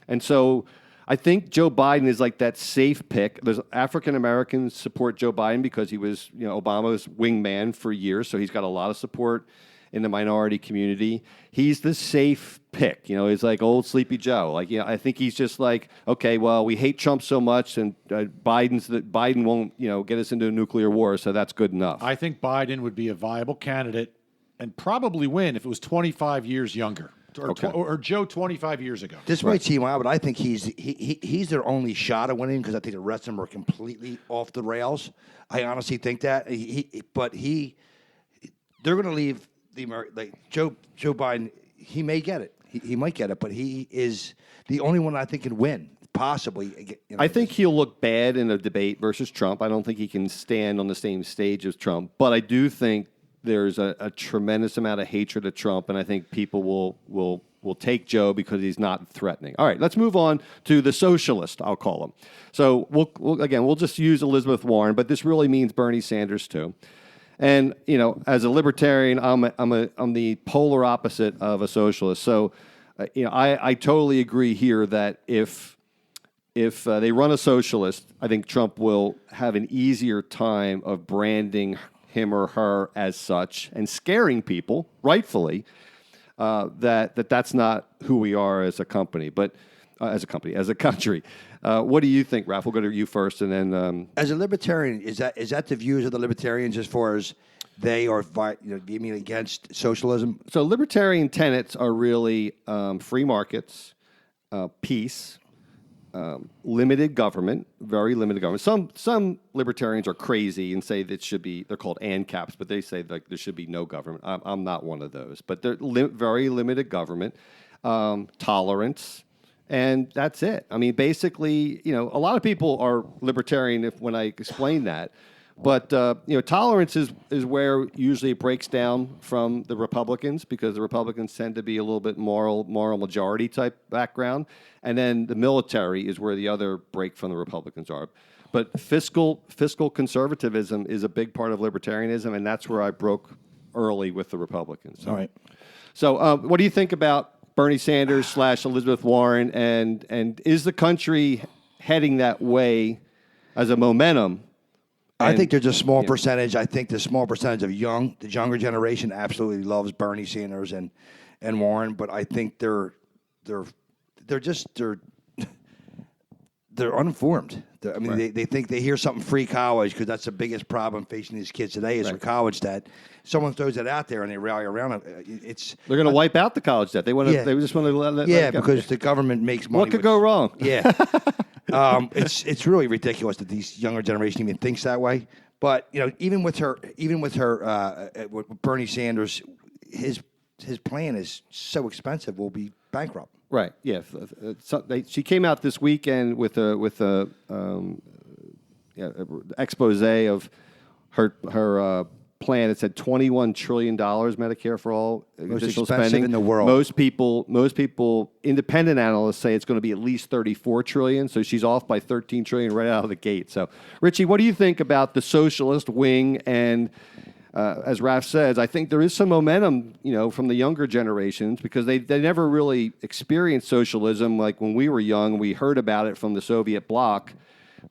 And so I think Joe Biden is like that safe pick. There's African Americans support Joe Biden because he was, Obama's wingman for years. So he's got a lot of support in the minority community. He's the safe pick. He's like old Sleepy Joe. I think he's just like, okay, well, we hate Trump so much, and Biden won't, get us into a nuclear war, so that's good enough. I think Biden would be a viable candidate and probably win if it was 25 years younger. Or Joe 25 years ago. this might seem odd, but I think he's their only shot at winning because I think the rest of them are completely off the rails. I honestly think that. They're going to leave Joe Biden. He may get it. He might get it, but he is the only one I think can win, possibly. I think he'll look bad in a debate versus Trump. I don't think he can stand on the same stage as Trump, but I do think there's a tremendous amount of hatred of Trump, and I think people will take Joe because he's not threatening. All right, let's move on to the socialist, I'll call him. So we'll just use Elizabeth Warren, but this really means Bernie Sanders too. And as a libertarian, I'm the polar opposite of a socialist. So I totally agree here that if they run a socialist, I think Trump will have an easier time of branding him or her as such and scaring people, rightfully, that's not who we are as a company, but as a country. What do you think, Ralph? We'll go to you first, and then As a libertarian, is that the views of the libertarians as far as they are being against socialism? So libertarian tenets are really free markets, peace, limited government, very limited government. Some libertarians are crazy and say that they're called ANCAPs, but they say there should be no government. I'm not one of those, but they're very limited government, tolerance, and that's it. I mean, basically, a lot of people are libertarian when I explain that. But tolerance is where usually it breaks down from the Republicans, because the Republicans tend to be a little bit moral majority type background, and then the military is where the other break from the Republicans are. But fiscal conservatism is a big part of libertarianism, and that's where I broke early with the Republicans. All right. So, what do you think about Bernie Sanders / Elizabeth Warren, and is the country heading that way as a momentum? I think there's a small percentage. I think the small percentage of the younger generation absolutely loves Bernie Sanders and Warren, but I think they're uninformed. They think they hear something free college, because that's the biggest problem facing these kids today is with college debt. Someone throws it out there and they rally around it. They're going to wipe out the college debt. They just want to let it go. Because the government makes money. What could go wrong? Yeah. It's really ridiculous that these younger generation even thinks that way. But even with Bernie Sanders, his his plan is so expensive, we'll be bankrupt. Right. Yeah. She came out this weekend with a expose of her plan. It said $21 trillion Medicare for all, Most additional expensive spending in the world. Most people, independent analysts say it's going to be at least $34 trillion. So she's off by $13 trillion right out of the gate. So, Richie, what do you think about the socialist wing? And as Raf says, I think there is some momentum, from the younger generations because they never really experienced socialism like when we were young. We heard about it from the Soviet bloc.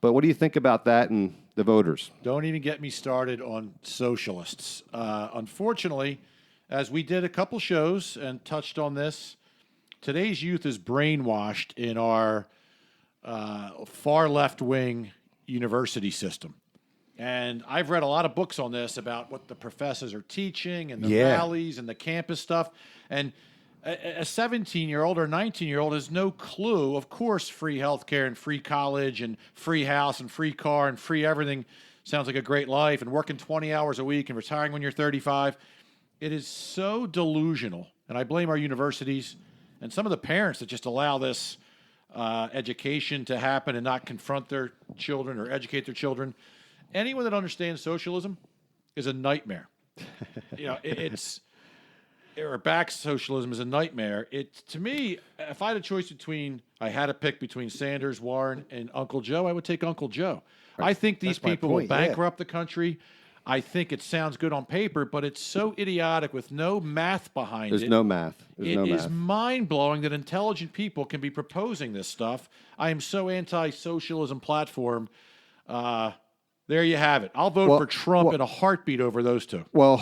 But what do you think about that and the voters? Don't even get me started on socialists. Unfortunately, as we did a couple shows and touched on this, today's youth is brainwashed in our far left-wing university system. And I've read a lot of books on this about what the professors are teaching and the rallies and the campus stuff. And a 17-year-old or 19-year-old has no clue. Of course, free healthcare and free college and free house and free car and free everything sounds like a great life, and working 20 hours a week and retiring when you're 35. It is so delusional. And I blame our universities and some of the parents that just allow this education to happen and not confront their children or educate their children. Anyone that understands socialism is a nightmare. Or back socialism is a nightmare. To me, if I had a choice I had to pick between Sanders, Warren, and Uncle Joe, I would take Uncle Joe. I think these people will bankrupt the country. I think it sounds good on paper, but it's so idiotic with no math behind it. There's no math. It is mind-blowing that intelligent people can be proposing this stuff. I am so anti-socialism platform. There you have it. I'll vote for Trump in a heartbeat over those two. Well,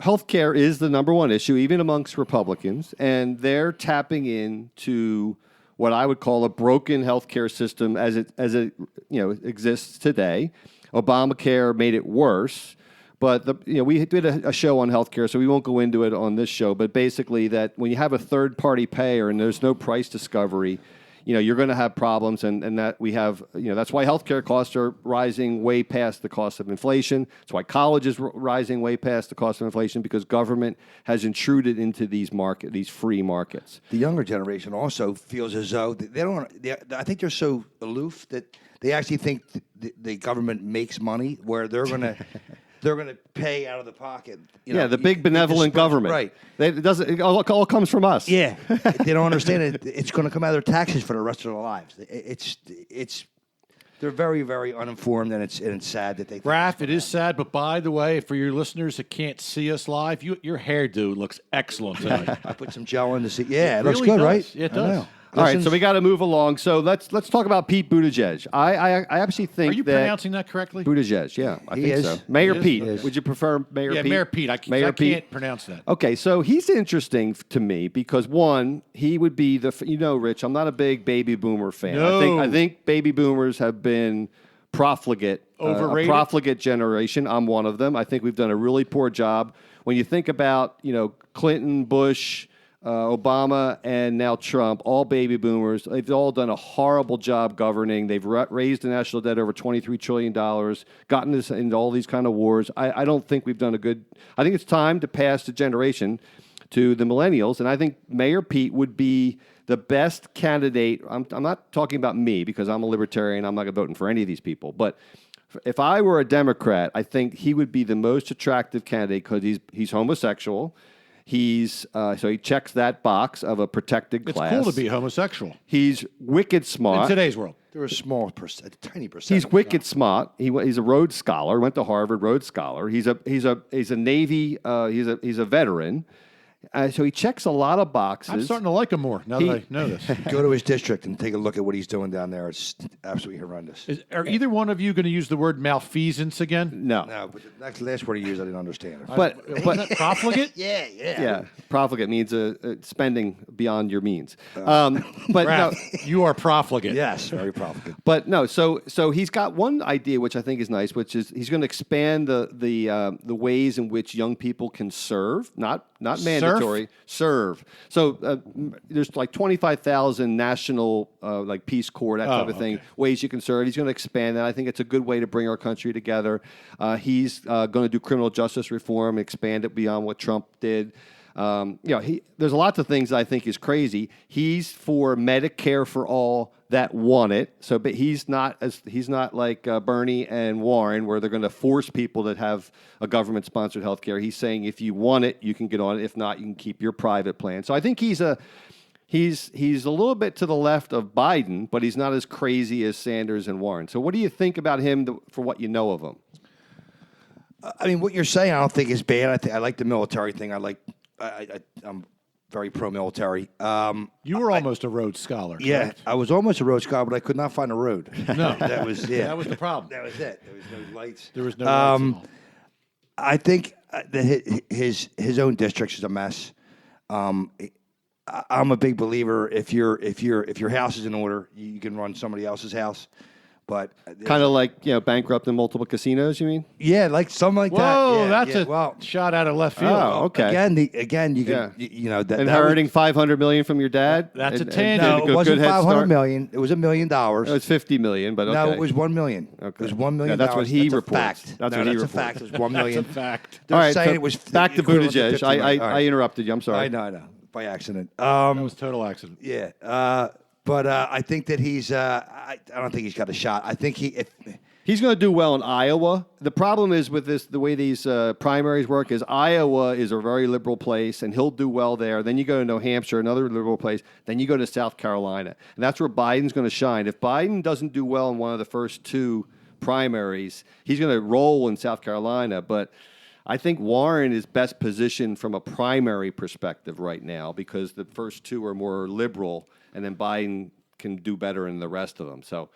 healthcare is the number one issue, even amongst Republicans, and they're tapping into what I would call a broken healthcare system as it exists today. Obamacare made it worse, but we did a show on healthcare, so we won't go into it on this show. But basically, that when you have a third-party payer and there's no price discovery, you're going to have problems, and that we have, that's why healthcare costs are rising way past the cost of inflation. That's why college is rising way past the cost of inflation, because government has intruded into these free markets. The younger generation also feels as though I think they're so aloof that they actually think the government makes money where they're going to. They're going to pay out of the pocket. The big benevolent government. Right. It all comes from us. Yeah. They don't understand it. It's going to come out of their taxes for the rest of their lives. They're very, very uninformed, and it's sad that they think. Raph, it is sad, but by the way, for your listeners that can't see us live, your hairdo looks excellent tonight. I put some gel in to see. Yeah, it looks really good, does. right? It does. All right, so we got to move along. So let's talk about Pete Buttigieg. I actually think Are you pronouncing that correctly? Buttigieg, yeah, I think is. so. Mayor He is. Pete. He is. Would you prefer Mayor Pete? Mayor Pete. I can't pronounce that. Okay, so he's interesting to me because one, he would be Rich, I'm not a big baby boomer fan. No. I think baby boomers have been profligate, Overrated? a profligate generation. I'm one of them. I think we've done a really poor job. When you think about, Clinton, Bush, Obama, and now Trump, all baby boomers, they've all done a horrible job governing. They've raised the national debt over $23 trillion, gotten us into all these kind of wars. I don't think we've done I think it's time to pass the generation to the millennials, and I think Mayor Pete would be the best candidate. I'm not talking about me because I'm a libertarian. I'm not voting for any of these people, but if I were a Democrat, I think he would be the most attractive candidate because he's homosexual. So he checks that box of a protected class. It's cool to be homosexual He's wicked smart. in today's world. They're a tiny percent. He's wicked smart. He's a Rhodes Scholar. Went to Harvard. Rhodes Scholar. He's a Navy. He's a veteran. So he checks a lot of boxes. I'm starting to like him more now that I know this. Go to his district and take a look at what he's doing down there. It's absolutely horrendous. Are either one of you going to use the word malfeasance again? No. No, but the last word he used, I didn't understand. But Profligate? yeah, profligate means spending beyond your means. But no, Raph, you are profligate. Yes, very profligate. But no, so he's got one idea which I think is nice, which is he's going to expand the ways in which young people can serve, not mandatory. Serve. So there's like 25,000 national like Peace Corps, that type of thing, ways you can serve. He's going to expand that. I think it's a good way to bring our country together. He's going to do criminal justice reform, expand it beyond what Trump did. There's lots of things I think is crazy. He's for Medicare for all that want it. So, but he's not like Bernie and Warren, where they're going to force people that have a government-sponsored health care. He's saying if you want it, you can get on it. If not, you can keep your private plan. So I think he's a little bit to the left of Biden, but he's not as crazy as Sanders and Warren. So what do you think about him for what you know of him? I mean, what you're saying, I don't think is bad. I like the military thing. I'm very pro-military. You were almost a Rhodes Scholar. Yeah, correct? I was almost a road scholar, but I could not find a road. No. That was That was the problem. That was it. There was no lights. There was no lights at all. I think that his own district is a mess. I'm a big believer. If your house is in order, you can run somebody else's house. But Kind of like bankrupting multiple casinos. You mean? yeah, like something like that. Whoa, Yeah, that's yeah. a well. shot out of left field. Oh, okay. Again, you can that Inheriting $500 million from your dad. That's a and tangent. No, did a it good wasn't head $500 start? million. It was $1 million. It was $50 million, but okay. No, it was $1 million. Okay. It was $1 million. Yeah, that's what he That's reports. A fact. That's no, what he that's reports. a fact. It was $1 million. That's a fact. They're All right, saying so it was back to equivalent Buttigieg. 50 million. All I right. interrupted you. I'm sorry. I know, by accident. That was a total accident. Yeah, but I think that he's. I don't think he's got a shot. I think He's going to do well in Iowa. The problem is with the way these primaries work is Iowa is a very liberal place, and he'll do well there. Then you go to New Hampshire, another liberal place. Then you go to South Carolina, and that's where Biden's going to shine. If Biden doesn't do well in one of the first two primaries, he's going to roll in South Carolina. But I think Warren is best positioned from a primary perspective right now because the first two are more liberal, and then Biden can do better in the rest of them. So.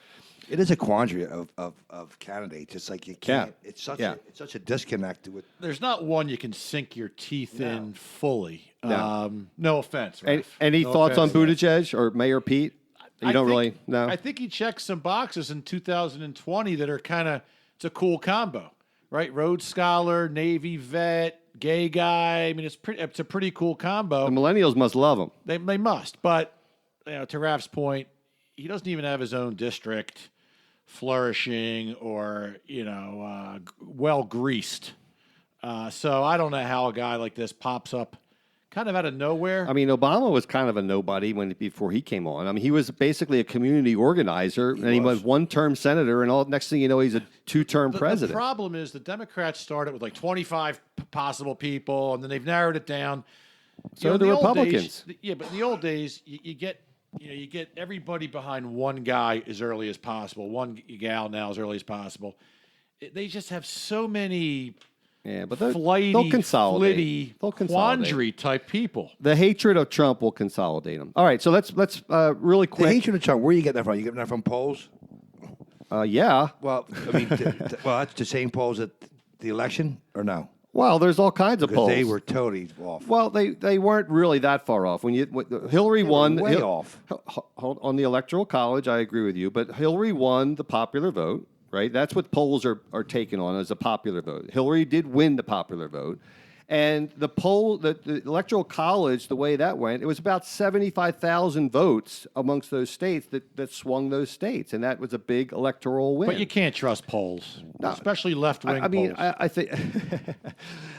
it is a quandary of candidates. It's like you can't. Yeah. It's such Yeah. it's such a disconnect with. There's not one you can sink your teeth in fully. No. No offense. Any, Ralph. any No thoughts on offense. Buttigieg or Mayor Pete? You I don't think- really know. I think he checks some boxes in 2020 that are it's a cool combo, right? Rhodes Scholar, Navy vet, gay guy. I mean, it's a pretty cool combo. The millennials must love him. They must, but to Raf's point, he doesn't even have his own district flourishing or well greased. So I don't know how a guy like this pops up kind of out of nowhere. I mean, Obama was kind of a nobody before he came on. I mean, he was basically a community organizer, and he was one-term senator, and next thing you know, he's a two-term president. The problem is the Democrats started with like 25 possible people, and then they've narrowed it down. So in do the old Republicans. days, but in the old days, you get everybody behind one guy as early as possible, one gal now as early as possible. They just have so many Yeah, but flighty, they'll consolidate. flitty, They'll consolidate. quandary type people. The hatred of Trump will consolidate them. All right, so let's really The quick. hatred of Trump. Where are you getting that from? You getting that from polls? Yeah. Well, I mean, that's the same polls at the election, or no? Well, there's all kinds of Because polls. they were totally off. Well, they weren't really that far off. When Hillary won, way off. Hold on the Electoral College, I agree with you, but Hillary won the popular vote, right? That's what polls are taken on as a popular vote. Hillary did win the popular vote. And the Electoral College, the way that went, it was about 75,000 votes amongst those states that swung those states, and that was a big electoral win. But you can't trust polls, especially left-wing I mean, polls. I think.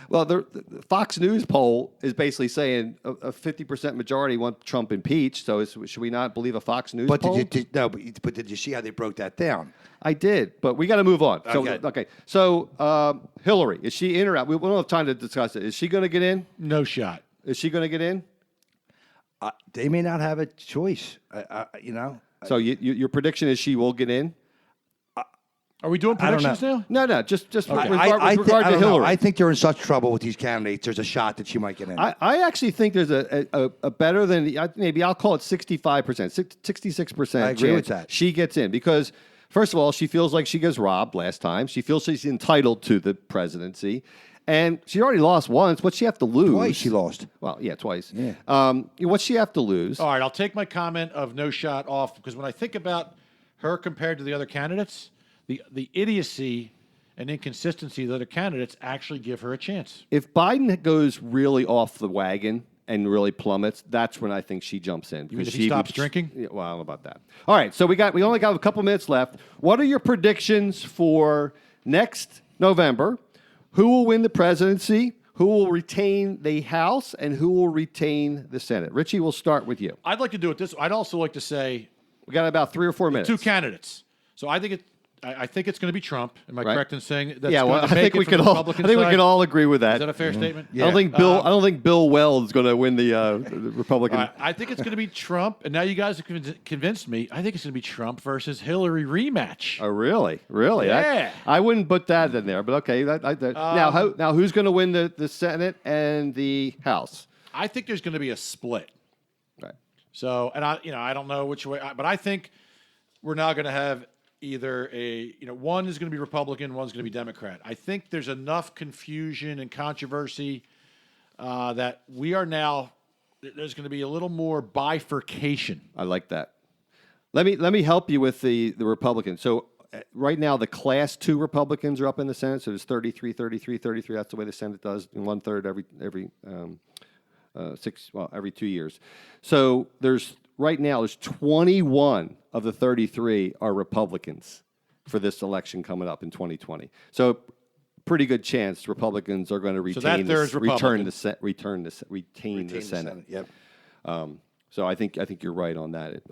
Well, the Fox News poll is basically saying a 50% majority want Trump impeached. So should we not believe a Fox News But poll? but did you see how they broke that down? I did, but we got to move on. Okay. So Hillary, is she in or out? We don't have time to discuss it. Is she going to get in? No shot. Is she going to get in? They may not have a choice. So your prediction is she will get in? Are we doing I don't predictions know. now? No, just with I regard to don't know. Hillary. I think they're in such trouble with these candidates. There's a shot that she might get in. I actually think there's a better than maybe I'll call it 65%, 66%. I agree with chance that. she gets in because first of all, she feels like she gets robbed last time. She feels she's entitled to the presidency, and she already lost once. What's she have to lose? Twice she lost. Well, yeah, twice. Yeah. What's she have to lose? All right, I'll take my comment of no shot off because when I think about her compared to the other candidates, the idiocy and inconsistency of the other candidates actually give her a chance. If Biden goes really off the wagon and really plummets, that's when I think she jumps in. You mean because if he stops drinking? Yeah, well, I don't know about that. All right, so we only got a couple minutes left. What are your predictions for next November? Who will win the presidency? who will retain the House and who will retain the Senate. Richie, we'll start with you. I'd like to do it this. I'd also like to say We got about 3 or 4 minutes. 2 candidates. So I think it's going to be Trump. Am I Right. correct in saying that's Yeah, well, going I to think make it we from could the all. I Republican think we side? could all agree with Is that. that a fair statement? I don't think Bill. I don't think Bill Weld is going to win the Republican. I think it's going to be Trump, and now you guys have convinced me. I think it's going to be Trump versus Hillary rematch. Oh, really? Really? Yeah. I wouldn't put that in there, but okay. Now, who's going to win the Senate and the House? I think there's going to be a split. Right. So, and I don't know which way, but I think we're now going to have either one is going to be Republican, one's going to be Democrat. I think there's enough confusion and controversy that there's going to be a little more bifurcation. I like that. Let me help you with the Republicans. So right now the Class 2 Republicans are up in the Senate. So there's 33, 33, 33. That's the way the Senate does, in 1/3 every 2 years. So right now there's 21 of the 33 are Republicans for this election coming up in 2020. So pretty good chance Republicans are going to retain the Senate. Yep. So I think you're right on that.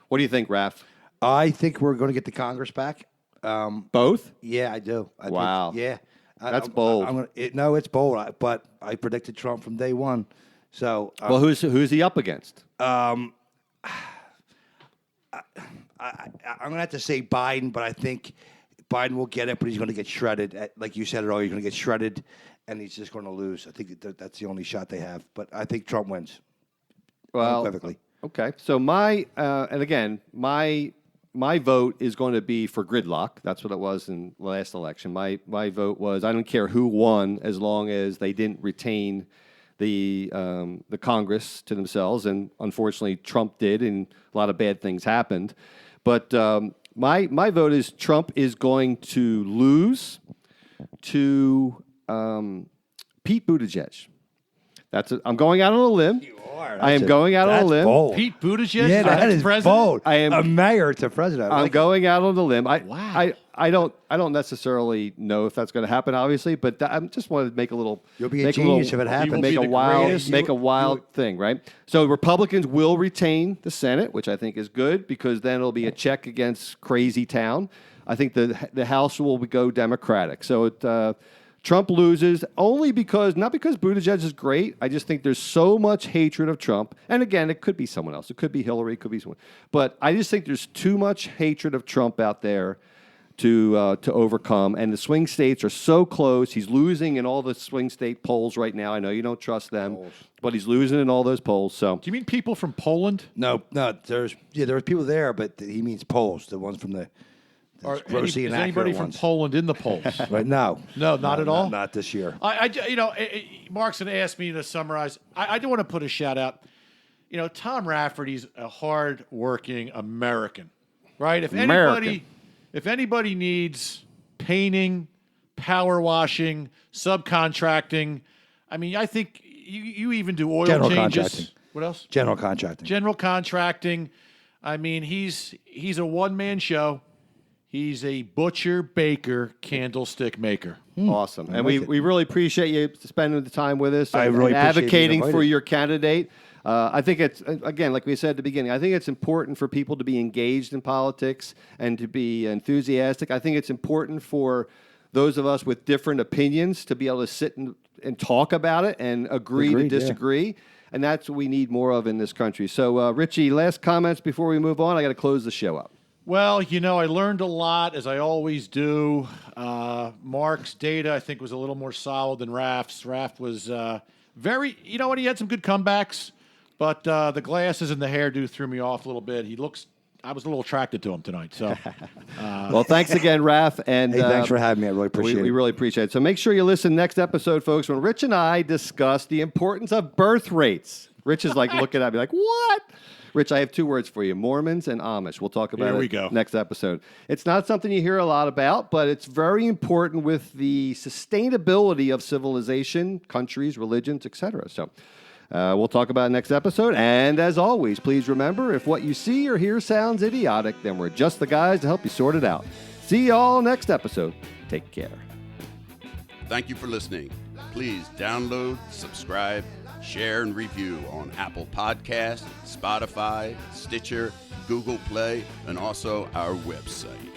What do you think, Raph? I think we're going to get the Congress back. Both? Yeah, I do. Wow. Yeah. That's bold. No, it's bold, but I predicted Trump from day one. So, Well, who's he up against? I'm going to have to say Biden, but I think Biden will get it, but he's going to get shredded. Like you said earlier, he's going to get shredded, and he's just going to lose. I think that's the only shot they have. But I think Trump wins. Well, unequivocally. Okay. So my vote is going to be for gridlock. That's what it was in the last election. My vote was, I don't care who won as long as they didn't retain the Congress to themselves, and unfortunately Trump did, and a lot of bad things happened. But my vote is Trump is going to lose to Pete Buttigieg. I'm going out on a limb. I am going out on a limb. Bold. Pete Buttigieg, Yeah, that is president? bold. I am a mayor to president. I'm going out on a limb. Wow. I don't necessarily know if that's going to happen, obviously, but I just wanted to make a little. You'll be a genius if it happens. will Make be a the wild, greatest. make a wild thing, right? So Republicans will retain the Senate, which I think is good because then it'll be a check against crazy town. I think the House will go Democratic. So Trump loses only not because Buttigieg is great. I just think there's so much hatred of Trump. And again, it could be someone else. It could be Hillary. It could be someone. But I just think there's too much hatred of Trump out there to overcome. And the swing states are so close. He's losing in all the swing state polls right now. I know you don't trust them, but he's losing in all those polls. So Do you mean people from Poland? No, there are people there, but he means Poles, the ones from the Or grossly is inaccurate anybody from ones. Poland in the polls? Right now. No, not at all? Not this year. Mark's going to ask me to summarize. I do want to put a shout out. Tom Rafferty's a hard-working American, right? If anybody needs painting, power washing, subcontracting, I think you even do oil General changes. contracting. What else? General contracting. General contracting. He's a one-man show. He's a butcher, baker, candlestick maker. awesome. And we really appreciate you spending the time with us I and really appreciate advocating being for invited. your candidate. I think it's, again, like we said at the beginning, I think it's important for people to be engaged in politics and to be enthusiastic. I think it's important for those of us with different opinions to be able to sit and talk about it and agree to Agreed, yeah. disagree. And that's what we need more of in this country. So, Richie, last comments before we move on. I got to close the show up. Well, I learned a lot, as I always do. Mark's data, I think, was a little more solid than Raf's. Raf was very, he had some good comebacks, but the glasses and the hairdo threw me off a little bit. I was a little attracted to him tonight. So, Well, thanks again, Raf. And Hey, thanks for having me. I really appreciate we it. really appreciate it. So make sure you listen next episode, folks, when Rich and I discuss the importance of birth rates. Rich is like looking at me like, what? Rich, I have 2 words for you, Mormons and Amish. We'll talk about Here we it go. next episode. It's not something you hear a lot about, but it's very important with the sustainability of civilization, countries, religions, etc. So we'll talk about it next episode. And as always, please remember, if what you see or hear sounds idiotic, then we're just the guys to help you sort it out. See you all next episode. Take care. Thank you for listening. Please download, subscribe, share, and review on Apple Podcasts, Spotify, Stitcher, Google Play, and also our website.